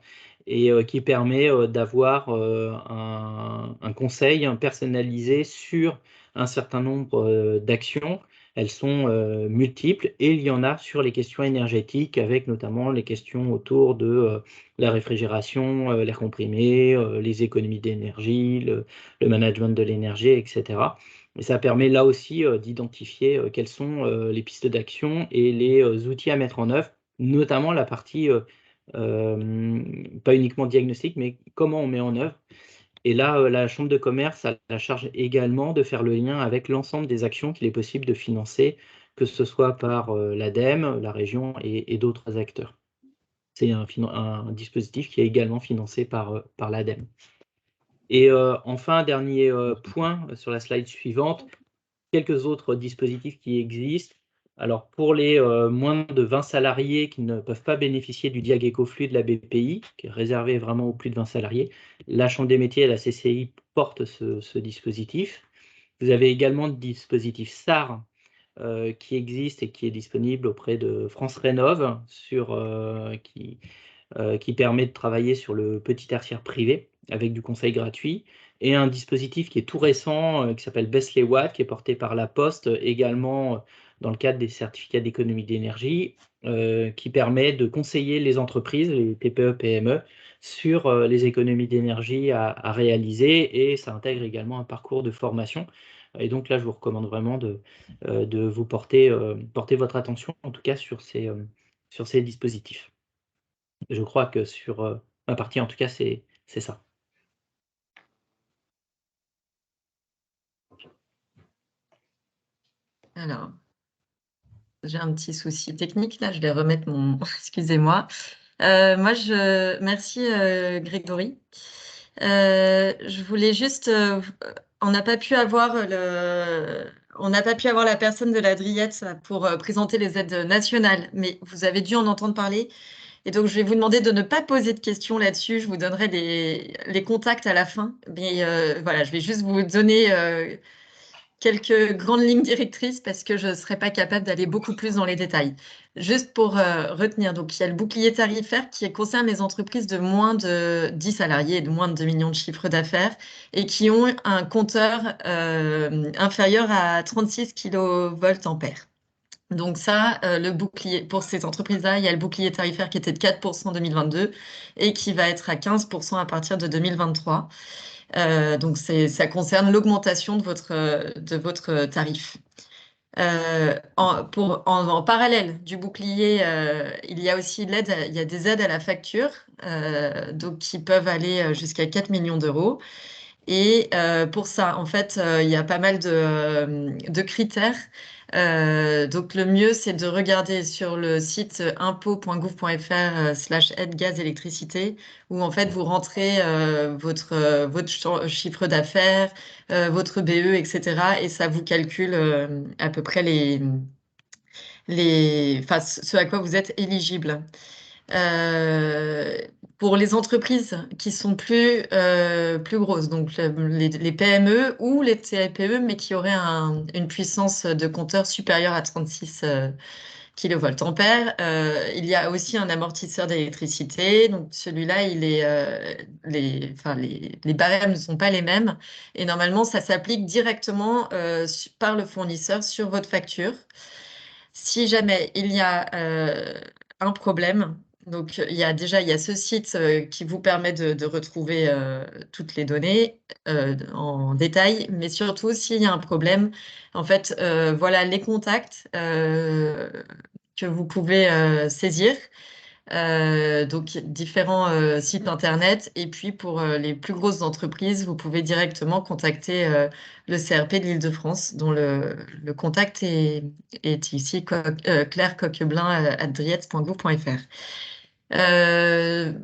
et qui permet d'avoir un conseil personnalisé sur un certain nombre d'actions. Elles sont multiples et il y en a sur les questions énergétiques, avec notamment les questions autour de la réfrigération, l'air comprimé, les économies d'énergie, le management de l'énergie, etc. Et ça permet là aussi d'identifier quelles sont les pistes d'action et les outils à mettre en œuvre, notamment la partie pas uniquement diagnostic, mais comment on met en œuvre. Et là, la Chambre de commerce a la charge également de faire le lien avec l'ensemble des actions qu'il est possible de financer, que ce soit par l'ADEME, la région et d'autres acteurs. C'est un dispositif qui est également financé par l'ADEME. Et enfin, dernier point sur la slide suivante, quelques autres dispositifs qui existent. Alors, pour les moins de 20 salariés qui ne peuvent pas bénéficier du Diag Écoflux de la BPI, qui est réservé vraiment aux plus de 20 salariés, la Chambre des métiers et la CCI portent ce dispositif. Vous avez également le dispositif SAR qui existe et qui est disponible auprès de France Rénov, qui permet de travailler sur le petit tertiaire privé avec du conseil gratuit, et un dispositif qui est tout récent qui s'appelle Baisse les watts, qui est porté par la Poste également dans le cadre des certificats d'économie d'énergie, qui permet de conseiller les entreprises, les TPE, PME, sur les économies d'énergie à réaliser, et ça intègre également un parcours de formation. Et donc là, je vous recommande vraiment de vous porter votre attention, en tout cas sur ces dispositifs. Je crois que sur ma partie, en tout cas, c'est ça. Alors, j'ai un petit souci technique là, je vais remettre mon. Excusez-moi. Merci Grégory. Je voulais juste. On n'a pas pu avoir la personne de la Driette pour présenter les aides nationales, mais vous avez dû en entendre parler. Et donc, je vais vous demander de ne pas poser de questions là-dessus. Je vous donnerai les contacts à la fin. Mais voilà, je vais juste vous donner quelques grandes lignes directrices parce que je ne serai pas capable d'aller beaucoup plus dans les détails. Juste pour retenir, donc il y a le bouclier tarifaire qui concerne les entreprises de moins de 10 salariés et de moins de 2 millions de chiffres d'affaires et qui ont un compteur inférieur à 36 kVA. Donc ça, le bouclier, pour ces entreprises-là, il y a le bouclier tarifaire qui était de 4% en 2022 et qui va être à 15% à partir de 2023. Donc ça concerne l'augmentation de votre tarif. En parallèle du bouclier, il y a aussi il y a des aides à la facture, donc qui peuvent aller jusqu'à 4 millions d'euros. Et pour ça, en fait, il y a pas mal de critères. Donc le mieux, c'est de regarder sur le site impôts.gouv.fr/aide gaz électricité, où en fait vous rentrez votre chiffre d'affaires, votre BE, etc. Et ça vous calcule à peu près ce à quoi vous êtes éligible. Pour les entreprises qui sont plus grosses, donc les PME ou les TPE, mais qui auraient une puissance de compteur supérieure à 36 kVA, il y a aussi un amortisseur d'électricité. Donc celui-là, les barèmes ne sont pas les mêmes. Et normalement, ça s'applique directement par le fournisseur sur votre facture. Si jamais il y a un problème, donc il y a ce site qui vous permet de retrouver toutes les données en détail, mais surtout s'il y a un problème, en fait, voilà les contacts que vous pouvez saisir. Donc différents sites internet, et puis pour les plus grosses entreprises, vous pouvez directement contacter le CRP de l'Île-de-France, dont le contact est ici Claire Coqueblin@driette.gouv.fr.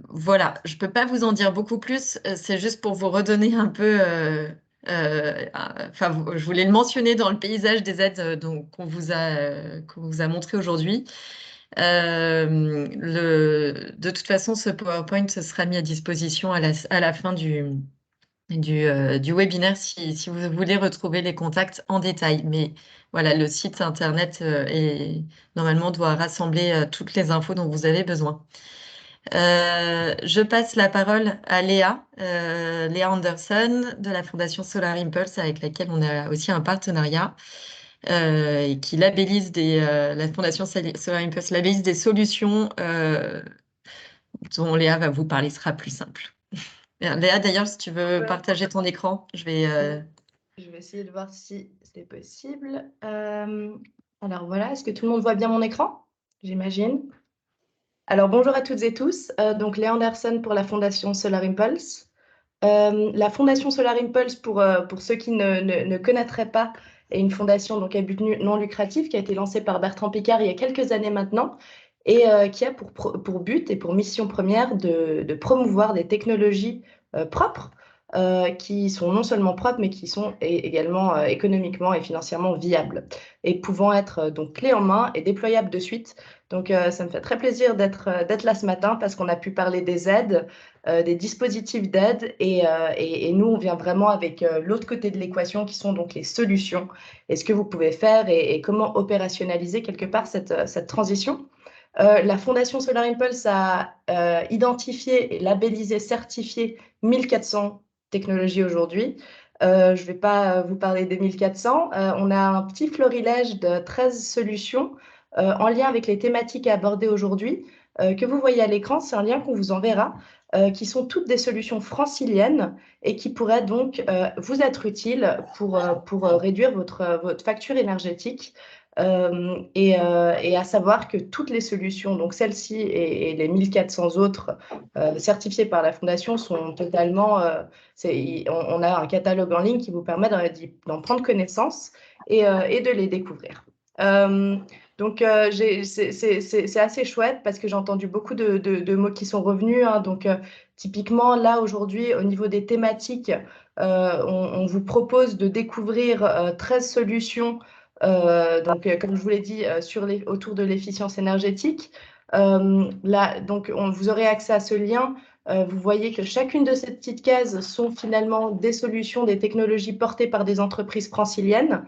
Voilà, je ne peux pas vous en dire beaucoup plus, c'est juste pour vous redonner un peu. Je voulais le mentionner dans le paysage des aides qu'on vous a montré aujourd'hui. De toute façon, ce PowerPoint sera mis à disposition à la fin du webinaire si vous voulez retrouver les contacts en détail. Mais voilà, le site internet normalement doit rassembler toutes les infos dont vous avez besoin. Je passe la parole à Léa, Léa Anderson de la Fondation Solar Impulse avec laquelle on a aussi un partenariat et qui labellise la Fondation Solar Impulse labellise des solutions dont Léa va vous parler, sera plus simple. Léa, d'ailleurs, si tu veux partager ton écran, je vais essayer de voir si c'est possible. Alors voilà, est-ce que tout le monde voit bien mon écran? J'imagine. Alors bonjour à toutes et tous. Donc Léa Anderson pour la Fondation Solar Impulse. La Fondation Solar Impulse, pour ceux qui ne connaîtraient pas, est une fondation donc, à but non lucratif qui a été lancée par Bertrand Piccard il y a quelques années maintenant et qui a pour but et pour mission première de promouvoir des technologies propres qui sont non seulement propres, mais qui sont également économiquement et financièrement viables et pouvant être donc clés en main et déployables de suite. Donc, ça me fait très plaisir d'être là ce matin parce qu'on a pu parler des aides, des dispositifs d'aide et nous, on vient vraiment avec l'autre côté de l'équation qui sont donc les solutions et ce que vous pouvez faire et comment opérationnaliser quelque part cette transition. La Fondation Solar Impulse a identifié et labellisé, certifié 1400 technologies aujourd'hui. Je ne vais pas vous parler des 1400. On a un petit florilège de 13 solutions en lien avec les thématiques à aborder aujourd'hui, que vous voyez à l'écran. C'est un lien qu'on vous enverra, qui sont toutes des solutions franciliennes et qui pourraient donc vous être utiles pour réduire votre facture énergétique. Et à savoir que toutes les solutions, donc celles-ci et les 1400 autres certifiées par la Fondation sont totalement... on a un catalogue en ligne qui vous permet d'en prendre connaissance et de les découvrir. Donc, c'est assez chouette parce que j'ai entendu beaucoup de mots qui sont revenus. Hein. Donc, typiquement, là, aujourd'hui, au niveau des thématiques, on vous propose de découvrir 13 solutions donc, comme je vous l'ai dit, autour de l'efficience énergétique. Là, donc, vous aurez accès à ce lien. Vous voyez que chacune de ces petites cases sont finalement des solutions, des technologies portées par des entreprises franciliennes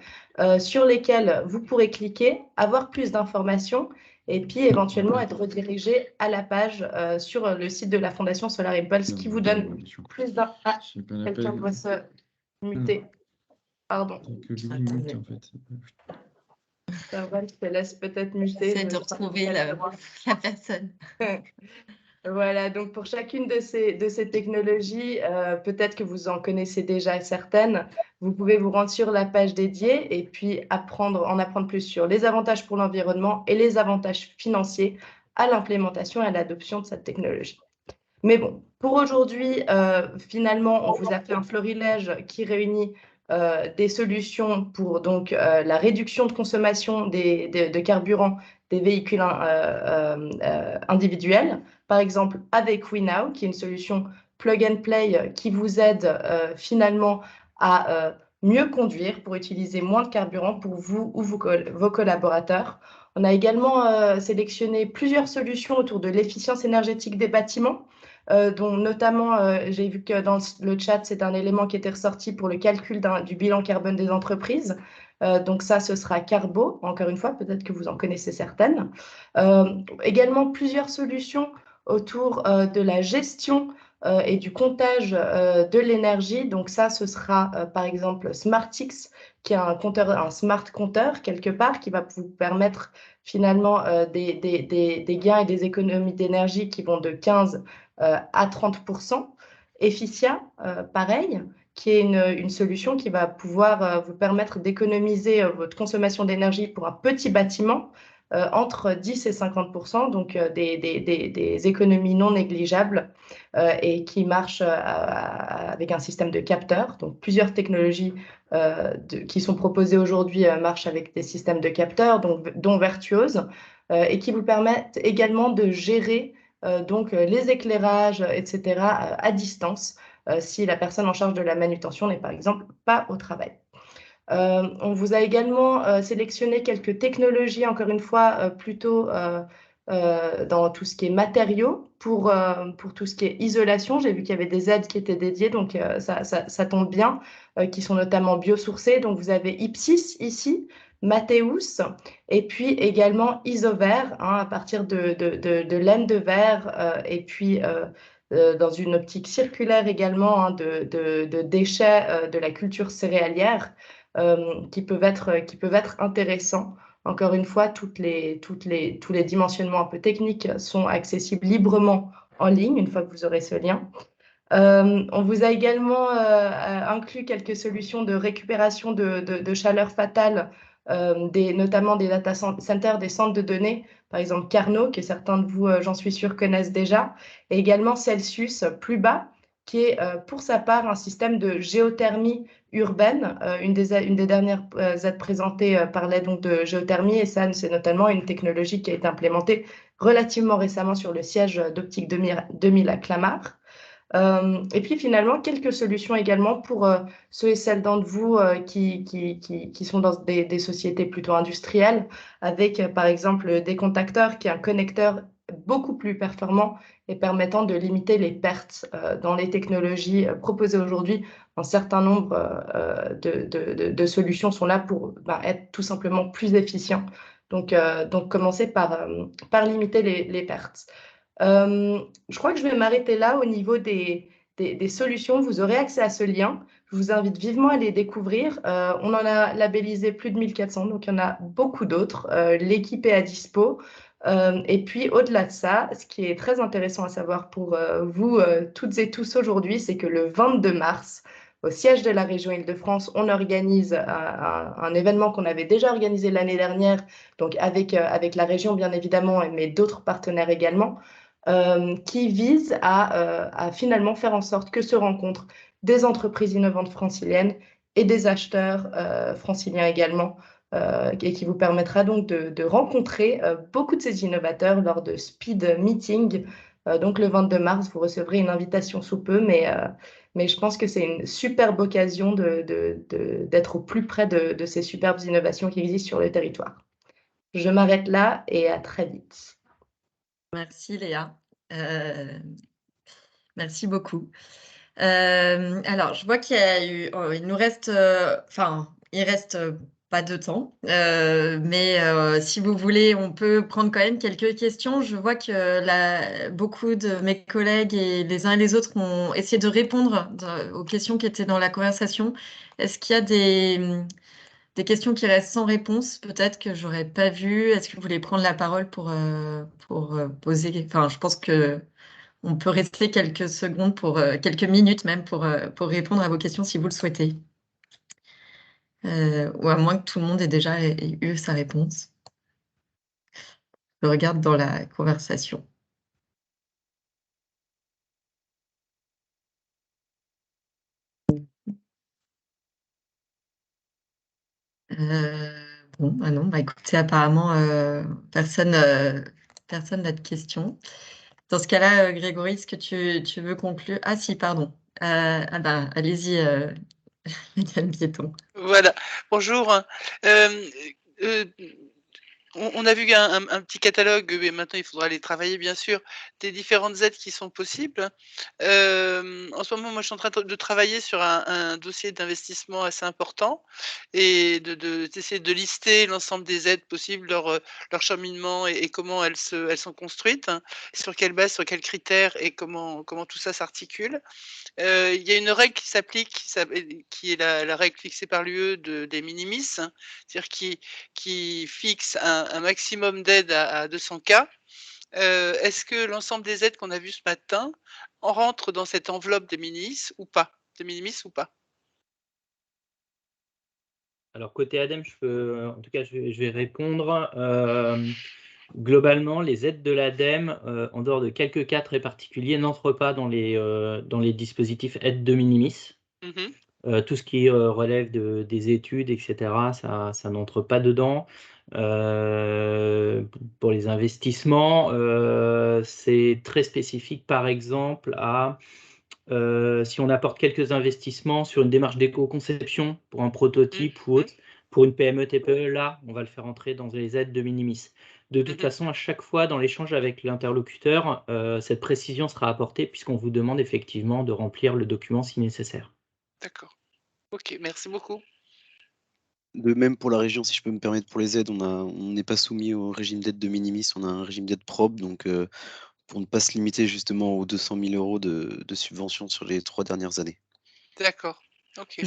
sur lesquelles vous pourrez cliquer, avoir plus d'informations et puis éventuellement être redirigé à la page sur le site de la Fondation Solar Impulse qui vous donne plus d'informations. Ah, quelqu'un doit se muter. Pardon. Que lui mute, en fait. Je te laisse peut-être muter. J'essaie de retrouver la personne. Voilà, donc pour chacune de ces technologies, peut-être que vous en connaissez déjà certaines, vous pouvez vous rendre sur la page dédiée et puis en apprendre plus sur les avantages pour l'environnement et les avantages financiers à l'implémentation et à l'adoption de cette technologie. Mais bon, pour aujourd'hui, finalement, on vous a fait un florilège qui réunit des solutions pour donc, la réduction de consommation de carburant des véhicules individuels. Par exemple, avec WeNow, qui est une solution plug and play qui vous aide finalement à mieux conduire pour utiliser moins de carburant pour vous ou vos collaborateurs. On a également sélectionné plusieurs solutions autour de l'efficience énergétique des bâtiments, dont notamment, j'ai vu que dans le chat, c'est un élément qui était ressorti pour le calcul du bilan carbone des entreprises. Donc ça, ce sera Carbo, encore une fois, peut-être que vous en connaissez certaines. Également, plusieurs solutions autour de la gestion et du comptage de l'énergie. Donc ça, ce sera par exemple SmartX, qui est un smart compteur quelque part, qui va vous permettre finalement des gains et des économies d'énergie qui vont de 15 à 30%. Efficia, pareil, qui est une solution qui va pouvoir vous permettre d'économiser votre consommation d'énergie pour un petit bâtiment entre 10 et 50%, donc des économies non négligeables et qui marche avec un système de capteurs. Donc plusieurs technologies qui sont proposées aujourd'hui marchent avec des systèmes de capteurs, dont Virtuose, et qui vous permettent également de gérer donc les éclairages, etc., à distance, si la personne en charge de la manutention n'est par exemple pas au travail. On vous a également sélectionné quelques technologies, encore une fois, plutôt dans tout ce qui est matériaux. Pour tout ce qui est isolation, j'ai vu qu'il y avait des aides qui étaient dédiées, donc ça tombe bien, qui sont notamment biosourcées. Donc vous avez Ipsis ici, Mathéus, et puis également Isover, hein, à partir de laine de verre, et puis dans une optique circulaire également, hein, de déchets de la culture céréalière, qui peuvent être intéressants. Encore une fois, tous les dimensionnements un peu techniques sont accessibles librement en ligne, une fois que vous aurez ce lien. On vous a également inclus quelques solutions de récupération de chaleur fatale, notamment des data centers, des centres de données, par exemple Carnot, que certains de vous, j'en suis sûre, connaissent déjà, et également Celsius plus bas, qui est pour sa part un système de géothermie urbaine. Une des dernières aides présentées parlait donc de géothermie, et ça, c'est notamment une technologie qui a été implémentée relativement récemment sur le siège d'Optique 2000 à Clamart. Et puis finalement, quelques solutions également pour ceux et celles d'entre vous qui sont dans des sociétés plutôt industrielles, avec par exemple des contacteurs, qui est un connecteur beaucoup plus performant et permettant de limiter les pertes dans les technologies proposées aujourd'hui. Un certain nombre de solutions sont là pour être tout simplement plus efficients. Donc commencer par limiter les pertes. Je crois que je vais m'arrêter là au niveau des solutions. Vous aurez accès à ce lien. Je vous invite vivement à les découvrir. On en a labellisé plus de 1400, donc il y en a beaucoup d'autres. L'équipe est à dispo. Et puis, au-delà de ça, ce qui est très intéressant à savoir pour vous toutes et tous aujourd'hui, c'est que le 22 mars, au siège de la région Île-de-France, on organise un événement qu'on avait déjà organisé l'année dernière, donc avec la région bien évidemment, mais d'autres partenaires également, qui vise à finalement faire en sorte que se rencontrent des entreprises innovantes franciliennes et des acheteurs franciliens également, et qui vous permettra donc de rencontrer beaucoup de ces innovateurs lors de speed meeting. Donc le 22 mars, vous recevrez une invitation sous peu, mais je pense que c'est une superbe occasion d'être au plus près de ces superbes innovations qui existent sur le territoire. Je m'arrête là et à très vite. Merci Léa. Merci beaucoup. Alors, je vois qu'il y a eu, il nous reste, il reste pas de temps, mais si vous voulez, on peut prendre quand même quelques questions. Je vois que beaucoup de mes collègues et les uns et les autres ont essayé de répondre aux questions qui étaient dans la conversation. Est-ce qu'il y a des questions qui restent sans réponse, peut-être que j'aurais pas vu? Est-ce que vous voulez prendre la parole pour poser? Enfin, je pense que on peut rester quelques secondes quelques minutes même pour répondre à vos questions si vous le souhaitez. Ou à moins que tout le monde ait déjà eu sa réponse. Je regarde dans la conversation. Bon, non, écoutez, apparemment, personne n'a de questions. Dans ce cas-là, Grégory, est-ce que tu veux conclure? Ah si, pardon. Allez-y, Madame Piéton. Voilà, bonjour. On a vu un petit catalogue, mais maintenant il faudra les travailler bien sûr, des différentes aides qui sont possibles. En ce moment, moi je suis en train de travailler sur un dossier d'investissement assez important et d'essayer de lister l'ensemble des aides possibles, leur cheminement et comment elles sont construites, hein, sur quelle base, sur quels critères et comment tout ça s'articule. Il y a une règle qui s'applique, qui est la règle fixée par l'UE des minimis, hein, c'est-à-dire qui fixe un maximum d'aide à 200 K. Est-ce que l'ensemble des aides qu'on a vues ce matin rentrent dans cette enveloppe des minimis ou pas? Alors, côté ADEME, en tout cas, je vais répondre. Globalement, les aides de l'ADEME, en dehors de quelques cas très particuliers, n'entrent pas dans les dispositifs aides de minimis. Tout ce qui relève des études, etc., ça n'entre pas dedans. Pour les investissements, c'est très spécifique, par exemple, si on apporte quelques investissements sur une démarche d'éco-conception pour un prototype ou autre, pour une PME, TPE, là, on va le faire entrer dans les aides de minimis. De toute façon, à chaque fois dans l'échange avec l'interlocuteur, cette précision sera apportée puisqu'on vous demande effectivement de remplir le document si nécessaire. D'accord. Ok, merci beaucoup. De même pour la région, si je peux me permettre, pour les aides, on n'est pas soumis au régime d'aide de minimis, on a un régime d'aide propre, donc pour ne pas se limiter justement aux 200 000 € de subventions sur les 3 dernières années. D'accord. Ok.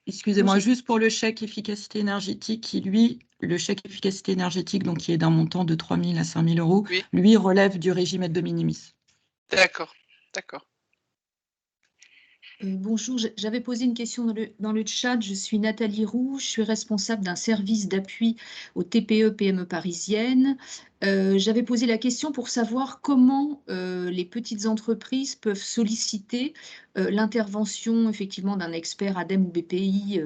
Excusez-moi, juste pour le chèque efficacité énergétique, qui lui, le chèque efficacité énergétique, donc qui est d'un montant de 3 000 à 5 000 €, Oui. lui relève du régime aide de minimis. D'accord. D'accord. Bonjour, j'avais posé une question dans le chat. Je suis Nathalie Roux, je suis responsable d'un service d'appui aux TPE-PME parisiennes. J'avais posé la question pour savoir comment les petites entreprises peuvent solliciter l'intervention effectivement d'un expert ADEME ou BPI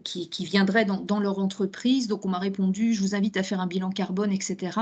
qui viendrait dans leur entreprise. Donc on m'a répondu, je vous invite à faire un bilan carbone, etc.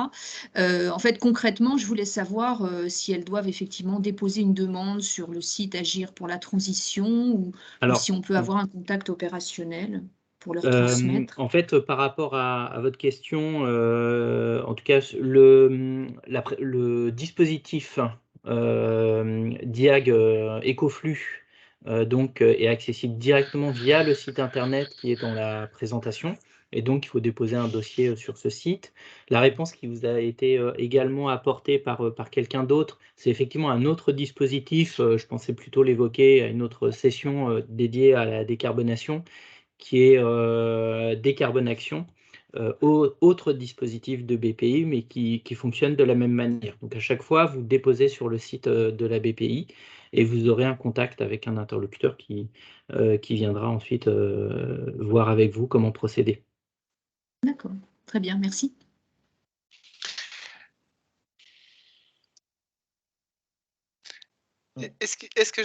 En fait, concrètement, je voulais savoir si elles doivent effectivement déposer une demande sur le site Agir pour la transition ou si on peut avoir un contact opérationnel pour leur transmettre. En fait, par rapport à votre question, en tout cas, le dispositif DIAG Ecoflux est accessible directement via le site internet qui est dans la présentation. Et donc, il faut déposer un dossier sur ce site. La réponse qui vous a été également apportée par quelqu'un d'autre, c'est effectivement un autre dispositif. Je pensais plutôt l'évoquer à une autre session dédiée à la décarbonation, qui est Décarbonation, autre dispositif de BPI, mais qui fonctionne de la même manière. Donc, à chaque fois, vous déposez sur le site de la BPI et vous aurez un contact avec un interlocuteur qui viendra ensuite voir avec vous comment procéder. D'accord, très bien, merci. Est-ce que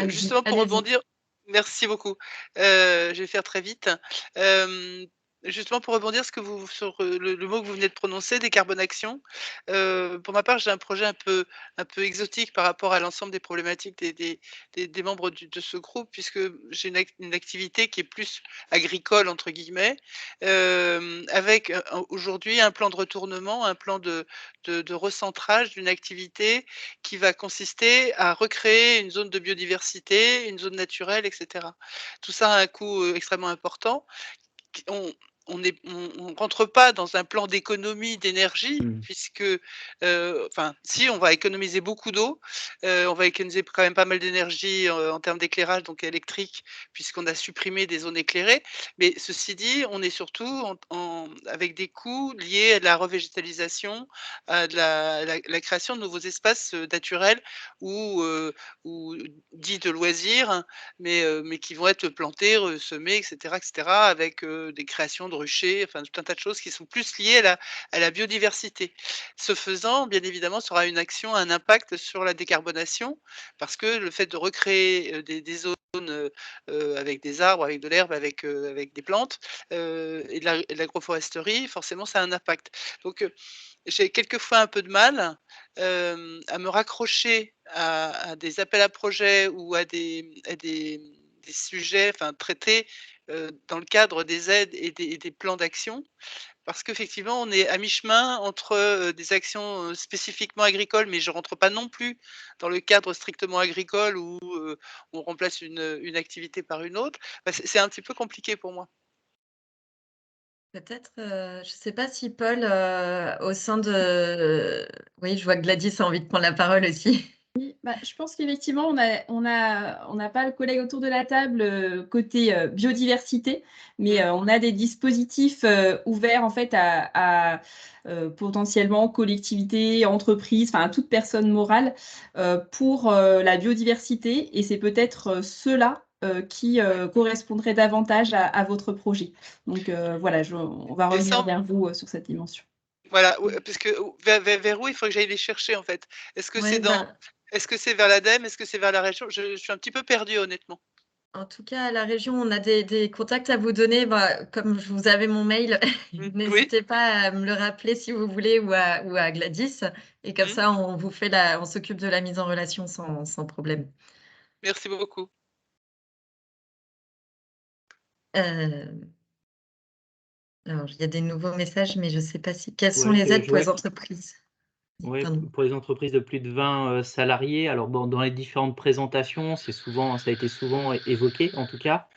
justement pour rebondir, merci beaucoup. Je vais faire très vite. Justement pour rebondir sur le mot que vous venez de prononcer, décarbonation. Pour ma part, j'ai un projet un peu exotique par rapport à l'ensemble des problématiques des membres de ce groupe, puisque j'ai une activité qui est plus agricole entre guillemets, avec aujourd'hui un plan de retournement, un plan de recentrage d'une activité qui va consister à recréer une zone de biodiversité, une zone naturelle, etc. Tout ça a un coût extrêmement important. On ne rentre pas dans un plan d'économie d'énergie puisque, enfin, si on va économiser beaucoup d'eau, on va économiser quand même pas mal d'énergie en termes d'éclairage, donc électrique, puisqu'on a supprimé des zones éclairées. Mais ceci dit, on est surtout avec des coûts liés à la revégétalisation, à la création de nouveaux espaces naturels ou dits de loisirs, mais qui vont être plantés, semés, etc., avec des créations de ruchers, enfin tout un tas de choses qui sont plus liées à la biodiversité. Ce faisant, bien évidemment, ça aura une action, un impact sur la décarbonation, parce que le fait de recréer des zones avec des arbres, avec de l'herbe, avec des plantes et de l'agroforesterie, forcément, ça a un impact. Donc, j'ai quelquefois un peu de mal à me raccrocher à des appels à projets ou à des sujets, enfin traités dans le cadre des aides et des plans d'action. Parce qu'effectivement, on est à mi-chemin entre des actions spécifiquement agricoles, mais je ne rentre pas non plus dans le cadre strictement agricole où on remplace une activité par une autre. Bah, c'est un petit peu compliqué pour moi. Peut-être, je ne sais pas si Paul, au sein de... Oui, je vois que Gladys a envie de prendre la parole aussi. Oui, je pense qu'effectivement, on n'a pas le collègue autour de la table côté biodiversité, mais on a des dispositifs ouverts en fait à potentiellement collectivités, entreprises, enfin à toute personne morale pour la biodiversité. Et c'est peut-être ceux-là qui correspondraient davantage à votre projet. Donc voilà, on va revenir vers vous sur cette dimension. Voilà, parce que vers où il faut que j'aille les chercher en fait? Est-ce que c'est est-ce que c'est vers l'ADEME? Est-ce que c'est vers la région? Je suis un petit peu perdue honnêtement. En tout cas, à la région, on a des contacts à vous donner. Comme vous avez mon mail, n'hésitez pas à me le rappeler si vous voulez ou à Gladys. Et comme ça, on s'occupe de la mise en relation sans problème. Merci beaucoup. Alors, il y a des nouveaux messages, mais je ne sais pas quelles sont Ouais, les aides je pour les vois entreprises. Ouais, Pardon. pour les entreprises de plus de 20 salariés. Alors, dans les différentes présentations, ça a été souvent évoqué, en tout cas.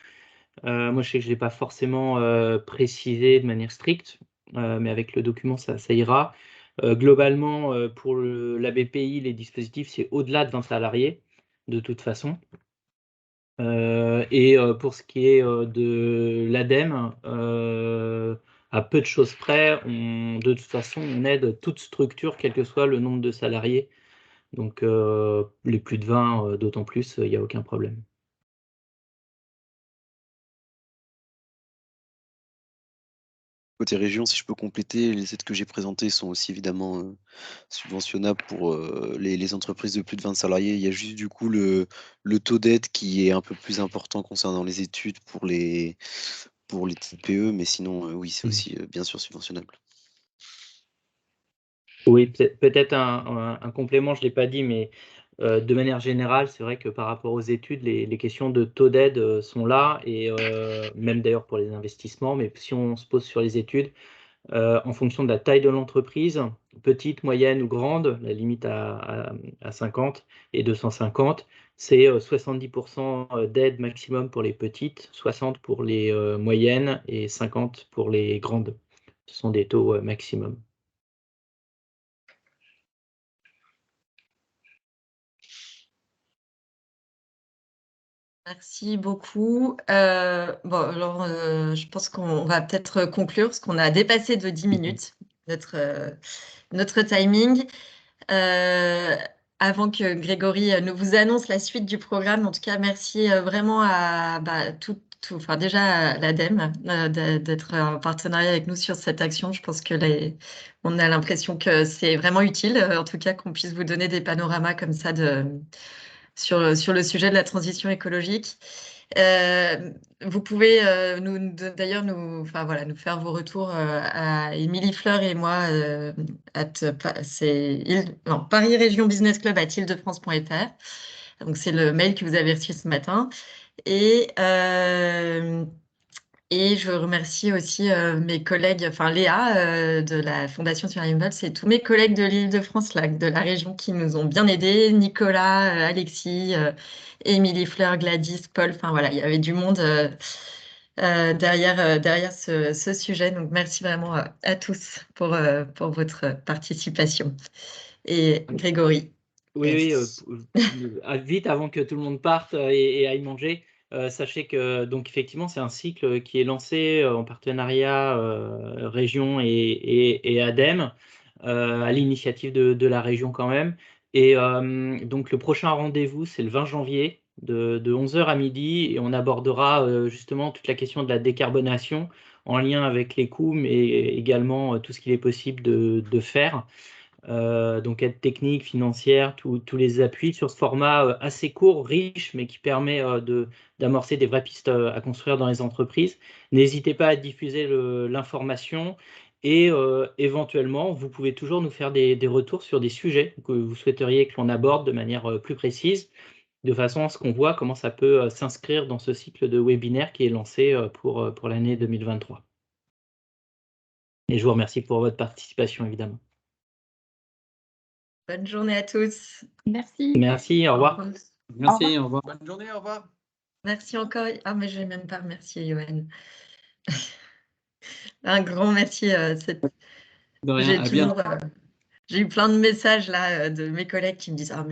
Moi, je sais que je ne l'ai pas forcément précisé de manière stricte, mais avec le document, ça ira. Globalement, pour la BPI, les dispositifs, c'est au-delà de 20 salariés, de toute façon. Et pour ce qui est de l'ADEME, à peu de choses près, de toute façon, on aide toute structure, quel que soit le nombre de salariés. Donc, les plus de 20, d'autant plus, il n'y a aucun problème. Côté région, si je peux compléter, les aides que j'ai présentées sont aussi évidemment subventionnables pour les entreprises de plus de 20 salariés. Il y a juste du coup le taux d'aide qui est un peu plus important concernant les études pour les TPE, mais sinon, oui, c'est aussi bien sûr subventionnable. Oui, peut-être un complément, je ne l'ai pas dit, mais de manière générale, c'est vrai que par rapport aux études, les questions de taux d'aide sont là, et même d'ailleurs pour les investissements, mais si on se pose sur les études, en fonction de la taille de l'entreprise, petite, moyenne ou grande, la limite à 50 et 250, c'est 70% d'aide maximum pour les petites, 60 pour les moyennes et 50 pour les grandes. Ce sont des taux maximum. Merci beaucoup. Bon, alors, je pense qu'on va peut-être conclure parce qu'on a dépassé de 10 minutes notre timing. Avant que Grégory nous vous annonce la suite du programme, en tout cas, merci vraiment à enfin, déjà à l'ADEME d'être en partenariat avec nous sur cette action. Je pense que on a l'impression que c'est vraiment utile, en tout cas, qu'on puisse vous donner des panoramas comme ça sur le sujet de la transition écologique. Vous pouvez d'ailleurs nous faire vos retours à Émilie Fleur et moi Paris Région Business Club @ile-de-france.fr. Donc c'est le mail que vous avez reçu ce matin. Et je remercie aussi mes collègues, enfin Léa de la Fondation Thierry Humboldt, et tous mes collègues de l'Île-de-France, de la région, qui nous ont bien aidés, Nicolas, Alexis, Émilie Fleur, Gladys, Paul, enfin voilà, il y avait du monde derrière ce sujet. Donc merci vraiment à tous pour votre participation. Et Grégory. Oui, vite avant que tout le monde parte et aille manger, sachez que donc effectivement c'est un cycle qui est lancé en partenariat région et ADEME à l'initiative de la région quand même. Et donc le prochain rendez-vous c'est le 20 janvier de 11h à midi, et on abordera justement toute la question de la décarbonation en lien avec les coûts, mais également tout ce qu'il est possible de faire. Donc aide technique, financière, tous les appuis sur ce format assez court, riche, mais qui permet d'amorcer des vraies pistes à construire dans les entreprises. N'hésitez pas à diffuser l'information, et éventuellement, vous pouvez toujours nous faire des retours sur des sujets que vous souhaiteriez que l'on aborde de manière plus précise, de façon à ce qu'on voit comment ça peut s'inscrire dans ce cycle de webinaire qui est lancé pour l'année 2023. Et je vous remercie pour votre participation, évidemment. Bonne journée à tous. Merci. Merci, au revoir. Merci, au revoir. Bonne journée, au revoir. Merci encore. Ah, mais je ne vais même pas remercier Yoann. Un grand merci. De rien, à bientôt. J'ai eu plein de messages là de mes collègues qui me disent « Ah, mais